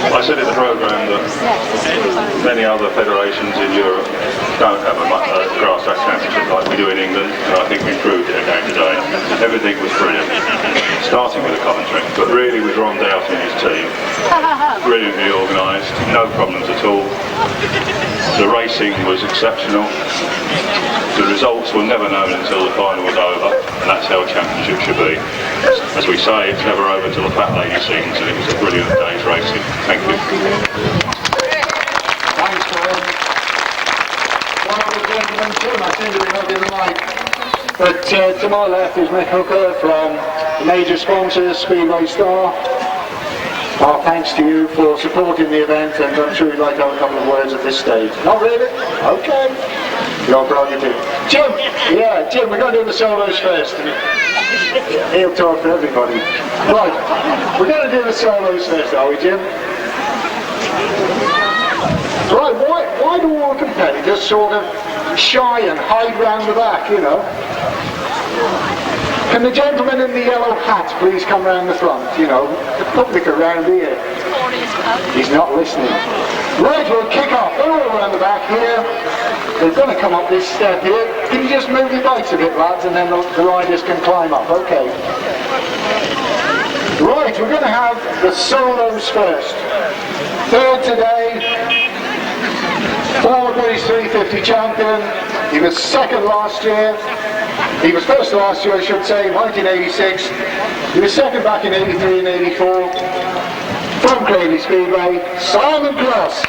I said in the programme that many other federations in Europe don't have a grass track championship like we do in England, and I think we proved it again today. Everything was brilliant, starting with the commentary, but really with Ron Dowd and his team. Brilliantly organised, no problems at all. The racing was exceptional. The results were never known until the final was over, and that's how a championship should be. As we say, it's never over till the fat lady sings, and it was a brilliant day's racing. Thank you. Thanks, Colin. One of the gentlemen, Tim, I seem to be holding the mic. But to my left is Mick Hooker from the major sponsors, Speedway Star. Our thanks to you for supporting the event, and I'm sure you'd like to have a couple of words at this stage. Not really? Okay. Your prerogative. Jim! Yeah, Jim, we're going to do the solos first. He'll talk for everybody. Right, we're going to do the solos first, are we, Jim? Right, why do all competitors sort of shy and hide round the back, you know? Can the gentleman in the yellow hat please come round the front, you know? The public around here. He's not listening. Right, we'll kick off. They're all around the back here. They're going to come up this step here. Can you just move your bikes a bit, lads, and then the riders can climb up. Okay. Right, we're going to have the solos first. Third today, former British 350 champion. He was second last year. He was first last year, I should say, in 1986. He was second back in 83 and 84. From Crayley Speedway, Simon Cross.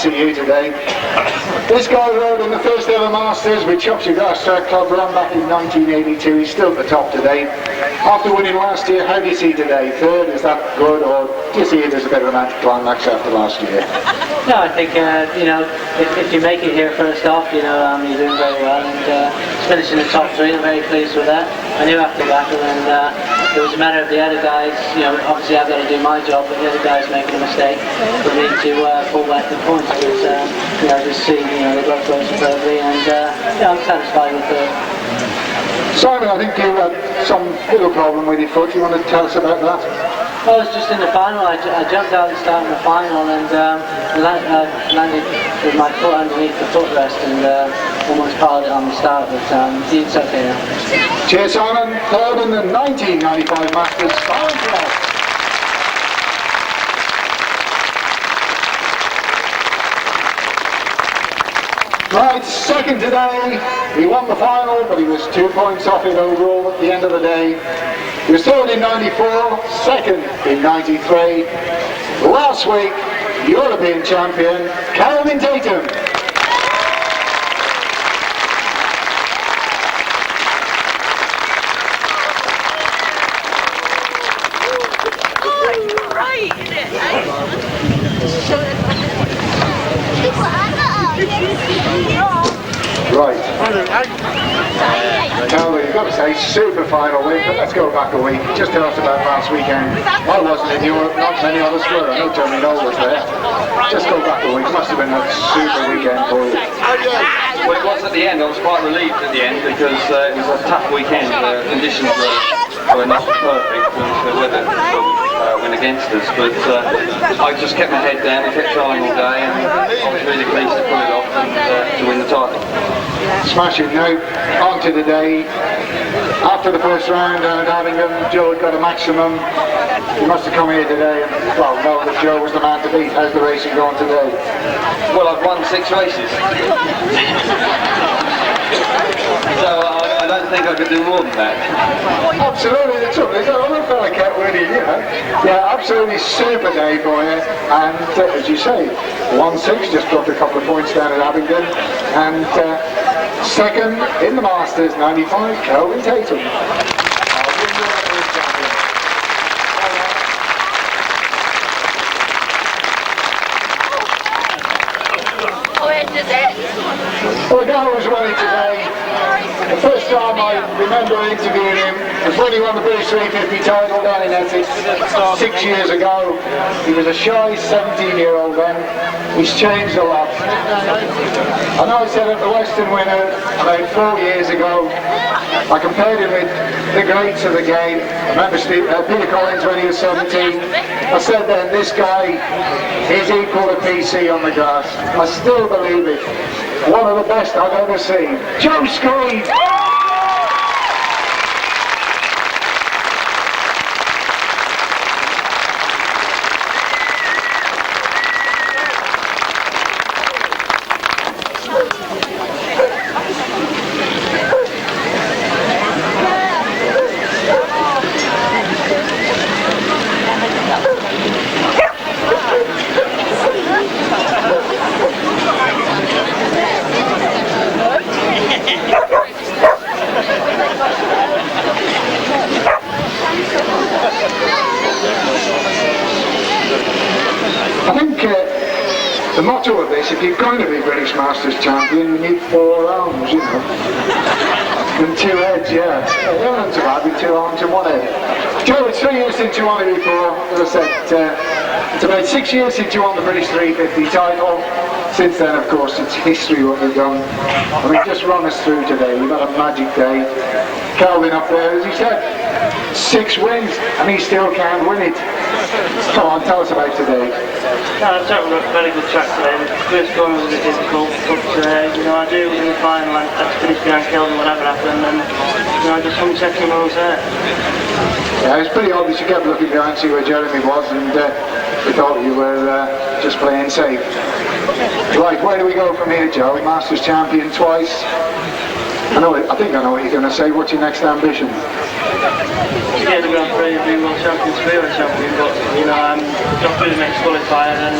see you today. This guy rode in the first ever Masters with Shropshire Grasstrack Club run back in 1982. He's still at the top today. After winning last year, how do you see today? Third, is that good, or do you see it as a bit of a romantic climax after last year? No, I think, you know, if you make it here first off, you know, you're doing very well, and finishing the top three, I'm very pleased with that. I knew after battle, and it was a matter of the other guys, you know, obviously I've got to do my job, but the other guys making a mistake for me to pull back the points, because, you know, just see, you know, they both go superbly, and, yeah, I'm satisfied with it. Simon, I think you had some little problem with your foot. You want to tell us about that? Well, it was just in the final. I jumped out at the start in the final and landed with my foot underneath the footrest and almost piled it on the start, but it's okay now. Cheers, Simon. Third in the 1995 Masters. Simon. Right, second today. He won the final, but he was 2 points off it overall at the end of the day. He was third in 94, second in 93. Last week, European champion, Kelvin Tatum. Right. Kelvin, you've got to say, super final win, but let's go back a week. Just tell us about last weekend. I wasn't in Europe, not many others were. I know Tony Knoll was there. Just go back a week. It must have been a super weekend for you. Well, it was at the end. I was quite relieved at the end because it was a tough weekend. The conditions were not perfect and the weather went against us, but I just kept my head down and kept trying all day, and I was really pleased to pull it off and to win the title. Smashing. Now, on to the day. After the first round down at Abingdon, Joe had got a maximum. He must have come here today and, well, know that Joe was the man to beat. How's the racing going today? Well, I've won 6 races. So I don't think I could do more than that. Absolutely, the trouble is, I don't feel like I kept winning, you know. Yeah, absolutely super day for you. And as you say, 1-6, just dropped a couple of points down at Abingdon. And second in the Masters, 95, Kelvin Tatum. Well, the guy was winning today. The first time I remember interviewing him was when he won the British 350 title down in Essex 6 years ago. He was a shy 17-year-old then. He's changed a lot. I know I said at the Western winner about 4 years ago, I compared him with the greats of the game. I remember Peter Collins when he was 17. I said then, this guy is equal to PC on the grass. I still believe it. One of the best I've ever seen. Joe Scree! I think the motto of this, if you're going to be British Masters champion, you need 4 arms, you know. And 2 heads, yeah. They're not too bad with 2 arms and 1 head. Joe, it's 3 years since you won it before. As I said, it's about 6 years since you won the British 350 title. Since then, of course, it's history what you've done. I mean, just run us through today. You've had a magic day. Kelvin up there, as he said, 6 wins, and he still can't win it. Come on, tell us about today. No, I thought we got a very good track today. The first going was a bit difficult, but you know, I do in the final. I had to finish behind Kelvin, whatever happened, and you know, I just hung second when I was there. Yeah, it was pretty obvious. You kept looking behind to see where Jeremy was, and we thought you were just playing safe. Right, where do we go from here, Joe? Masters champion twice. I think I know what you're going to say. What's your next ambition? Yeah, the Grand Prix and be world champion, freeway champion, but you know, I'm not really the next qualifier, and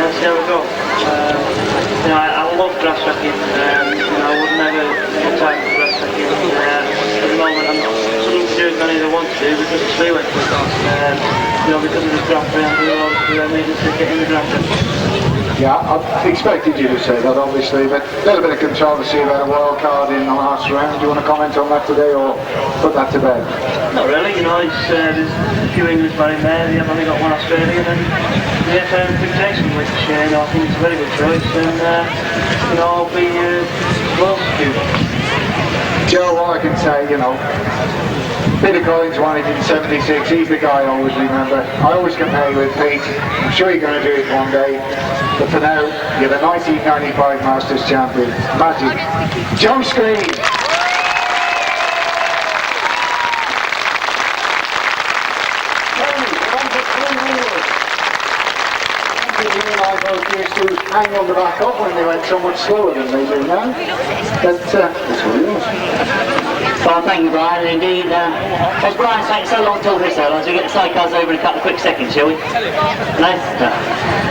let's see how we go. You know, I love Grasstracking. You know, I would never get tired of Grasstracking. At the moment, I'm not something to do as many as I want to do because it's freeway. You know, because of this Grand Prix, I'm really wanting to make this ticket in the Grand Prix. Yeah, I expected you to say that, obviously, but a little bit of controversy about a wild card in the last round. Do you want to comment on that today, or put that to bed? Not really, you know, there's a few Englishmen in there, they've only got one Australian, and the FM Mick Stace, which you know, I think it's a very good choice, and you know, I'll be close to you. Joe, all I can say, you know, Peter Collins won it in '76, he's the guy I always remember. I always compare you with Pete. I'm sure you're going to do it one day, but for now, you're the 1995 Masters champion. Magic. Joe Scree. Used to hang on the back up when they went so much slower than they do now. But that's what it was. Well, thank you, Brian. Indeed, as Brian saying, so long talking so long, so we get the sidecars over in a couple of quick seconds, shall we? No?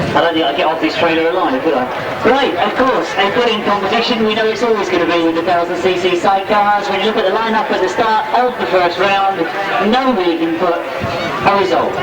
I don't think I'll get off this trailer alive, will I? Right, of course, a good competition. We know it's always going to be with the 1000cc sidecars. When you look at the lineup at the start of the first round, nobody can put a result.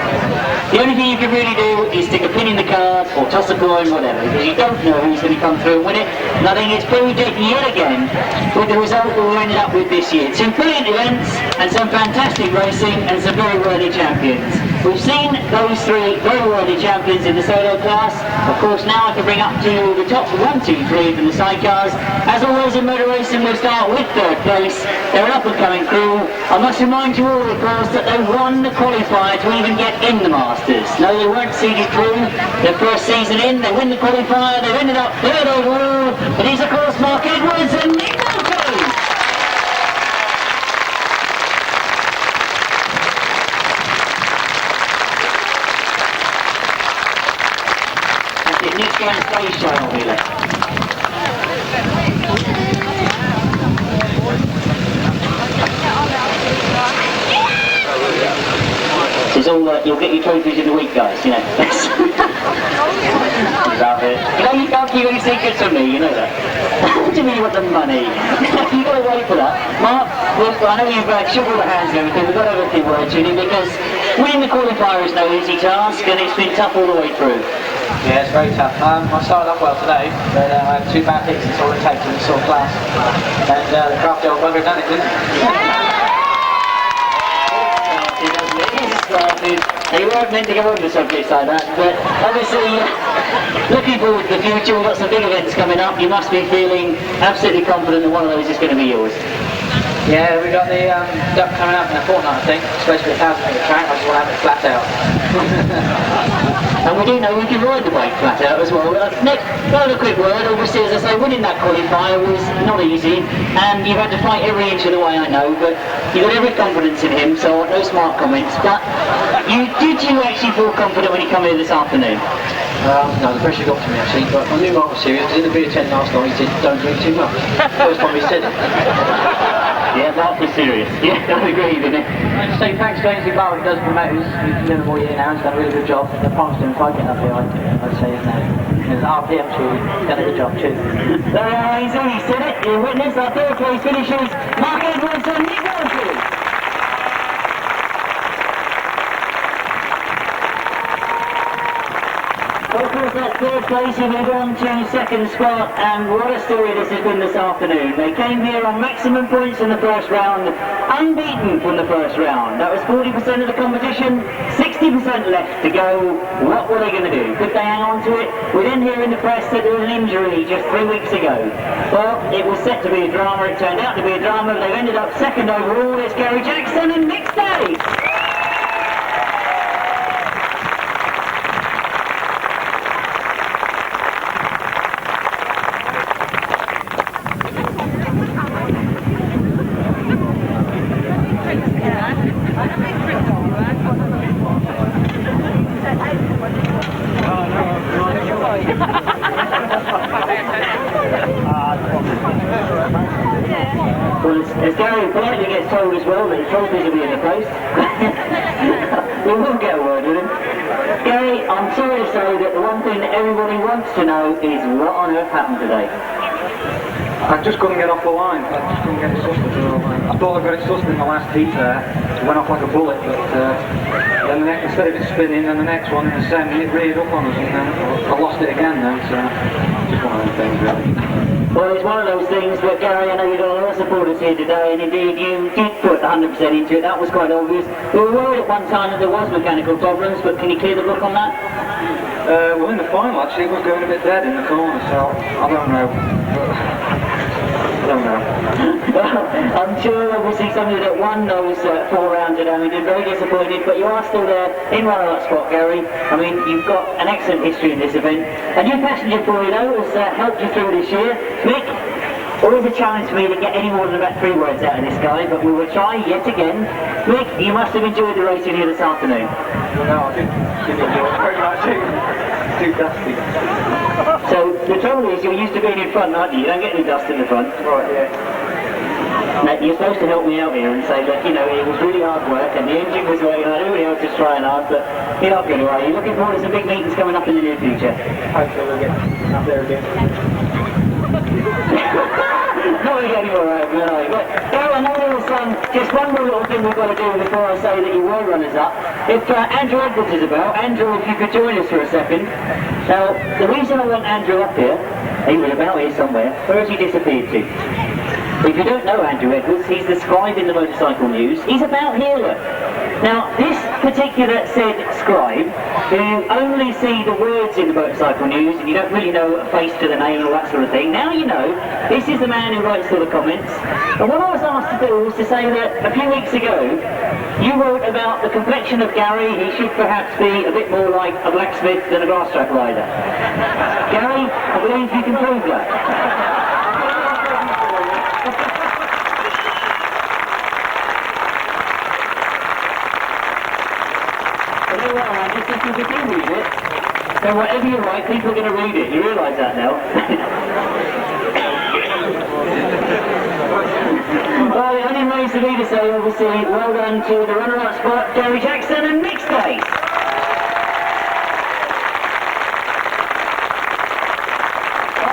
The only thing you can really do is stick a pin in the card or toss a coin, whatever, because you don't know who's going to come through and win it. And I think it's proved it yet again with the result that we ended up with this year. Some brilliant events and some fantastic racing and some very worthy champions. We've seen those three very worthy champions in the solo class. Of course, now I can bring up to the top 1, 2, 3 from the sidecars. As always in motor racing, we'll start with third place. They're an up-and-coming crew. I must remind you all, of course, that they won the qualifier to even get in the Masters. No, they weren't seeded through. Their first season in, they win the qualifier. They've ended up third overall. But he's, of course, Mark Edwards and Nicholls. Nick's going to stage show on me left. It's all, you'll get your trophies in the week, guys, you know. Love it. You know, you can't keep any secrets from me, you know that. What do you mean you want the money? You've got to wait for that. Mark, look, I know you've shook all the hands and everything, we've got everything working, Judy, because winning the qualifier is no easy task, and it's been tough all the way through. Yeah, it's very tough. I started off well today, but I had 2 bad hits, that's all it takes in this sort of class. And the crafty old bugger done it, didn't he? They weren't meant to go over subjects like that, but obviously, looking forward to the future, we've got some big events coming up. You must be feeling absolutely confident that one of those is going to be yours. Yeah, we've got the duck coming up in a fortnight, I think. It's supposed to be a 1,000-metre track, I just want to have it flat out. And we do know we can ride the bike flat out as well. Nick, another quick word. Obviously, as I say, winning that qualifier was not easy, and you've had to fight every inch of the way, I know, but you've got every confidence in him, so no smart comments. But did you actually feel confident when you come here this afternoon? No, the pressure got to me actually, but I knew Mark was serious. In the beer tent last night, he said, don't drink too much. First time he said it. Yeah, Mark was serious. Yeah, I agree, didn't it? So thanks to Ainsley Barr, he does promoters. He's been doing them all year now, he's done a really good job. I promised him if I get up here, I'd say his name. There's RPM too, he's done a good job too. There you are, Ainsley, he said it. You witnessed our third place finishers, Mark Edwards and Nicholls. Of course, that third place, he moved on to second spot, and what a story this has been this afternoon. They came here on maximum points in the first round, unbeaten from the first round. That was 40% of the competition, 60% left to go. What were they going to do? Could they hang on to it? We then hear in the press that there was an injury just 3 weeks ago. Well, it was set to be a drama, it turned out to be a drama. They've ended up second overall. It's Gary Jackson and Mick Stace. As Gary politely gets told as well that the trophies will be in the post. We will get a word with him. Gary, I'm sorry to say that the one thing that everybody wants to know is what on earth happened today. I just couldn't get off the line. I just couldn't get it sussed at all. I thought I got it sussed in the last heat there. It went off like a bullet, but then the next, instead of it spinning, then the next one in the semi, it reared up on us, and then I lost it again then, so just one of those things really. Well, it's one of those things, but Gary, I know you've got a lot of supporters here today, and indeed you did put 100% into it. That was quite obvious. We were worried at one time that there was mechanical problems, but can you clear the book on that? Well, in the final actually it was going a bit dead in the corner, so I don't know. I don't know. Well, I'm sure obviously somebody that won those 4 rounds today, we've been very disappointed, but you are still there in runner-up spot, Gary. I mean, you've got an excellent history in this event. A new passenger for you, though, has helped you through this year. Mick, always a challenge for me to get any more than about 3 words out of this guy, but we will try yet again. Mick, you must have enjoyed the racing here this afternoon. No, I didn't enjoy it very much. Too dusty. So the trouble is, you're used to being in front, aren't you? You don't get any dust in the front. Right, yeah. Now, you're supposed to help me out here and say, look, you know, it was really hard work and the engine was working hard, everybody else was trying hard, but you're not going to, are you? You're looking forward to some big meetings coming up in the near future. Hopefully we'll get up there again. Not really any more out, no. But, I know there was just one more little thing we've got to do before I say that you were runners-up. If Andrew Edwards is about, Andrew, if you could join us for a second. Now, the reason I want Andrew up here, he was about here somewhere, where has he disappeared to? If you don't know Andrew Edwards, he's the scribe in the motorcycle news. He's about here, look. Now, this particular said scribe, who only see the words in the motorcycle news and you don't really know a face to the name and all that sort of thing, now you know, this is the man who writes all the comments. And what I was asked to do was to say that a few weeks ago, you wrote about the complexion of Gary. He should perhaps be a bit more like a blacksmith than a Grasstrack rider. Gary, I believe you can prove that. So whatever you write, people are going to read it. You realise that now? Well, it only remains to me to say, obviously, well done to the runner-up spot, Gary Jackson and Mick Stace.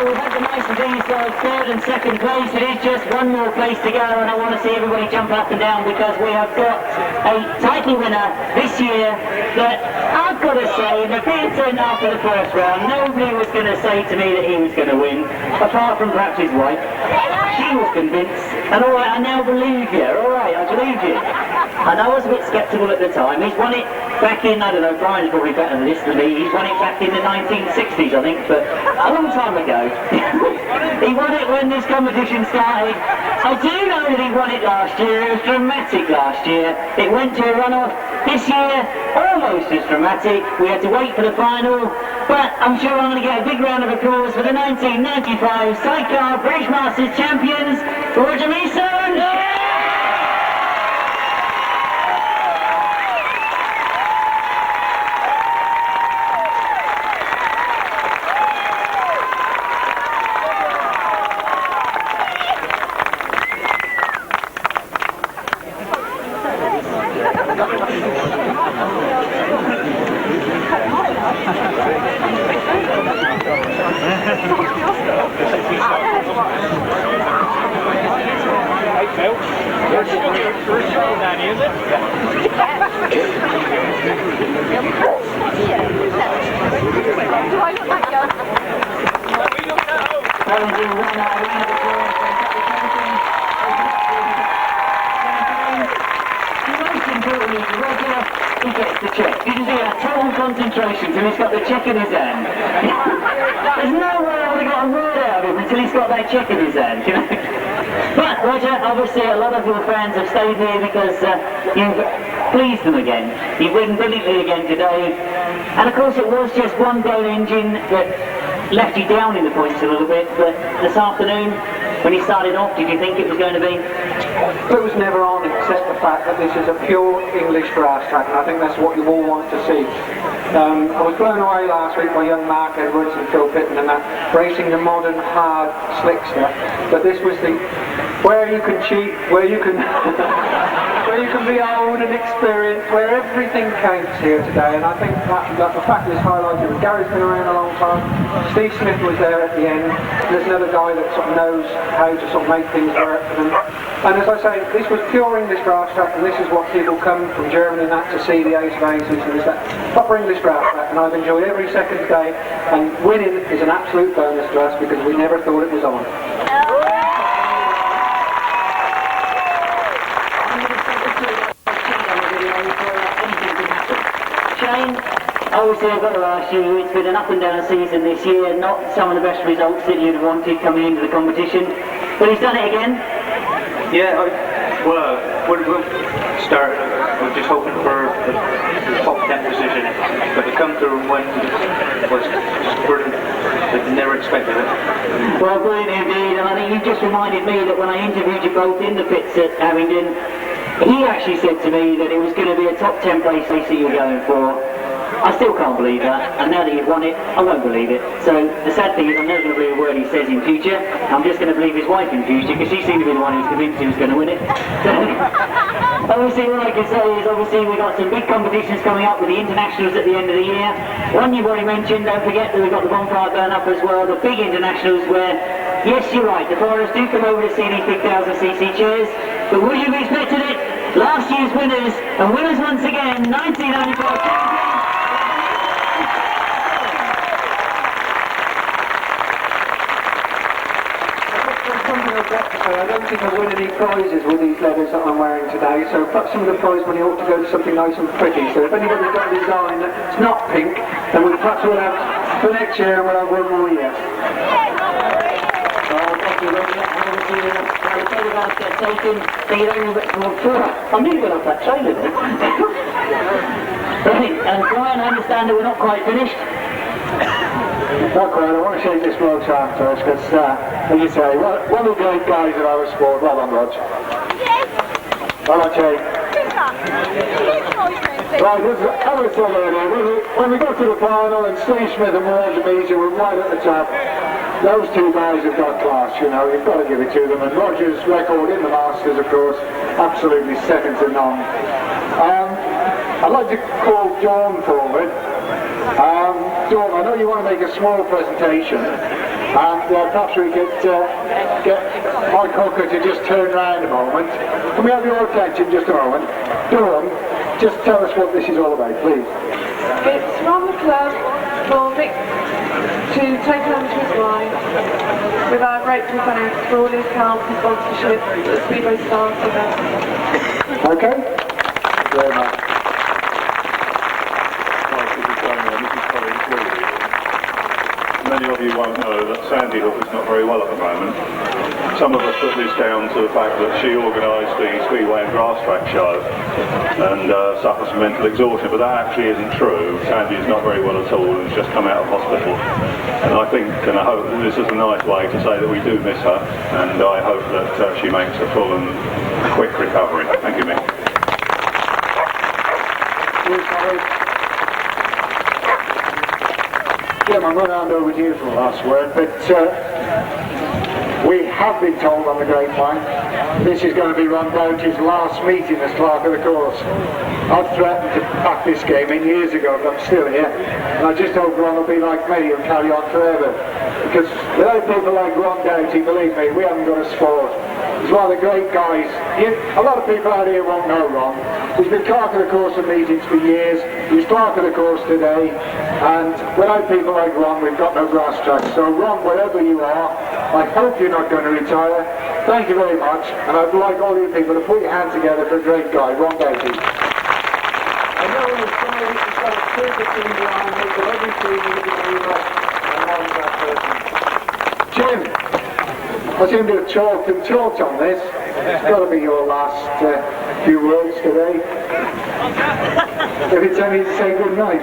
We've had the niceties of 3rd and 2nd place. It is just one more place to go, and I want to see everybody jump up and down because we have got a title winner this year that I've got to say, in the Kinchin after the first round, nobody was going to say to me that he was going to win, apart from perhaps his wife. She was convinced, and alright, I now believe you. Alright, I believe you. And I was a bit sceptical at the time. He's won it back in, I don't know, Brian's probably better than this than me. He's won it back in the 1960s, I think, but a long time ago. He won it when this competition started. I do know that he won it last year. It was dramatic last year. It went to a runoff. This year, almost as dramatic. We had to wait for the final, but I'm sure I'm going to get a big round of applause for the 1995 Sidecar British Masters champions, Roger MEASOR+LAPHAM. He gets the check. You can see that total concentration until he's got the check in his hand. There's no way I would have got a word out of him until he's got that check in his hand, you know. But Roger, obviously a lot of your fans have stayed here because you've pleased them again. You've ridden brilliantly again today. And of course it was just one blown engine that left you down in the points a little bit, but this afternoon, when he started off, did you think it was going to be? It was never on, except the fact that this is a pure English grass track, and I think that's what you all want to see. I was blown away last week by young Mark Edwards and Phil Tritton and that, racing the modern, hard, slick stuff, but this was the where you can cheat, where you can where you can be old and experienced, where everything counts here today. And I think that the fact is highlighted that Gary's been around a long time, Steve Smith was there at the end, there's another guy that sort of knows how to sort of make things work for them. And as I say, this was pure English grass track, and this is what people come from Germany and that to see the Ace of Aces, and it's that proper English grass track. And I've enjoyed every second today, and winning is an absolute bonus to us because we never thought it was on. Shane, obviously I've got to ask you, it's been an up and down season this year, not some of the best results that you'd wanted coming into the competition, but he's done it again. Yeah, well, we'll start, we're just hoping for the top 10 position, but to come through and win was brilliant. I never expected it. Well, brilliant indeed, and I think you just reminded me that when I interviewed you both in the pits at Abingdon, he actually said to me that it was going to be a top 10 place that you were going for. I still can't believe that, and now that you've won it, I won't believe it. So the sad thing is I'm never going to believe a word he says in future. I'm just going to believe his wife in future, because she seemed to be the one who was convinced he was going to win it. So, obviously what I can say is obviously we've got some big competitions coming up with the internationals at the end of the year. One you've already mentioned, don't forget that we've got the bonfire burn up as well, the big internationals where, yes, you're right, the foreigners do come over to see these big 1000cc chairs, but would you have expected it? Last year's winners, and winners once again, 1994. I don't think I win any prizes with these leathers that I'm wearing today, so perhaps some of the prize money ought to go to something nice and pretty. So if anybody's got a design that's not pink, then perhaps we'll have, for next year, we'll have one more year. Thank you very much. I'm nearly going off that trailer then. Right, and Brian, I understand that we're not quite finished. Not quite. I want to shake this bloke's hand first, because, as you say, one of the great guys in our sport. Well done, Rog. Well done, Jake. Right, as I said earlier, when we got to the final and Steve Smith and Lloyd and MEASOR were right at the top, those two guys have got class, you know, you've got to give it to them. And Roger's record in the Masters, of course, absolutely second to none. I'd like to call Dawn forward. Dawn, I know you want to make a small presentation, and perhaps we could get Mike Hooker to just turn round a moment. Can we have your attention just a moment? Dawn, just tell us what this is all about, please. It's from the club for Mick to take home to his wife with our grateful thanks for all his help and sponsorship that Speedway started with us. Okay? Thank you very much. Many of you won't know that Sandy Hook is not very well at the moment. Some of us put this down to the fact that she organised the Speedway and Grasstrack show and suffers from mental exhaustion, but that actually isn't true. Sandy is not very well at all and has just come out of hospital. And I think, and I hope that this is a nice way to say that we do miss her, and I hope that she makes a full and quick recovery. Thank you, Mick. Jim, I'm going to hand over to you for the last word, but we have been told on the grapevine this is going to be Ron Doughty's last meeting as clerk of the course. I've threatened to pack this game in years ago, but I'm still here, and I just hope Ron will be like me and carry on forever, because without people like Ron Doughty, believe me, we haven't got a sport. He's one of the great guys. A lot of people out here won't know Ron. He's been clerk of the course at meetings for years. He's clerk of the course today. And without people like Ron, we've got no grass tracks. So Ron, wherever you are, I hope you're not going to retire. Thank you very much. And I'd like all you people to put your hands together for a great guy, Ron Doughty. I know he's got a super team behind him, so every season he's going to that person. Jim, I seem to have chalked and chalked on this. It's got to be your last few words today. If it's only to say good night.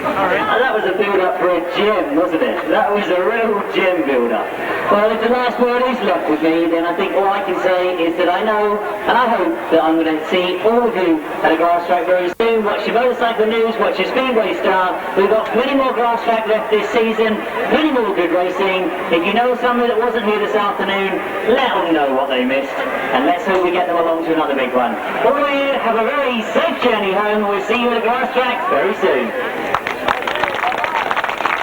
That was a build-up for a gem, wasn't it? That was a real gem build-up. Well, if the last word is left with me, then I think all I can say is that I know, and I hope that I'm going to see all of you at a grass track very soon. afternoon, watch your motorcycle news, watch your Speedway Star. We've got plenty more Grasstrack left this season, plenty more good racing. If you know somebody that wasn't here this afternoon, let them know what they missed, and let's hope we get them along to another big one. All of you, have a very safe journey home. We'll see you at Grasstrack very soon.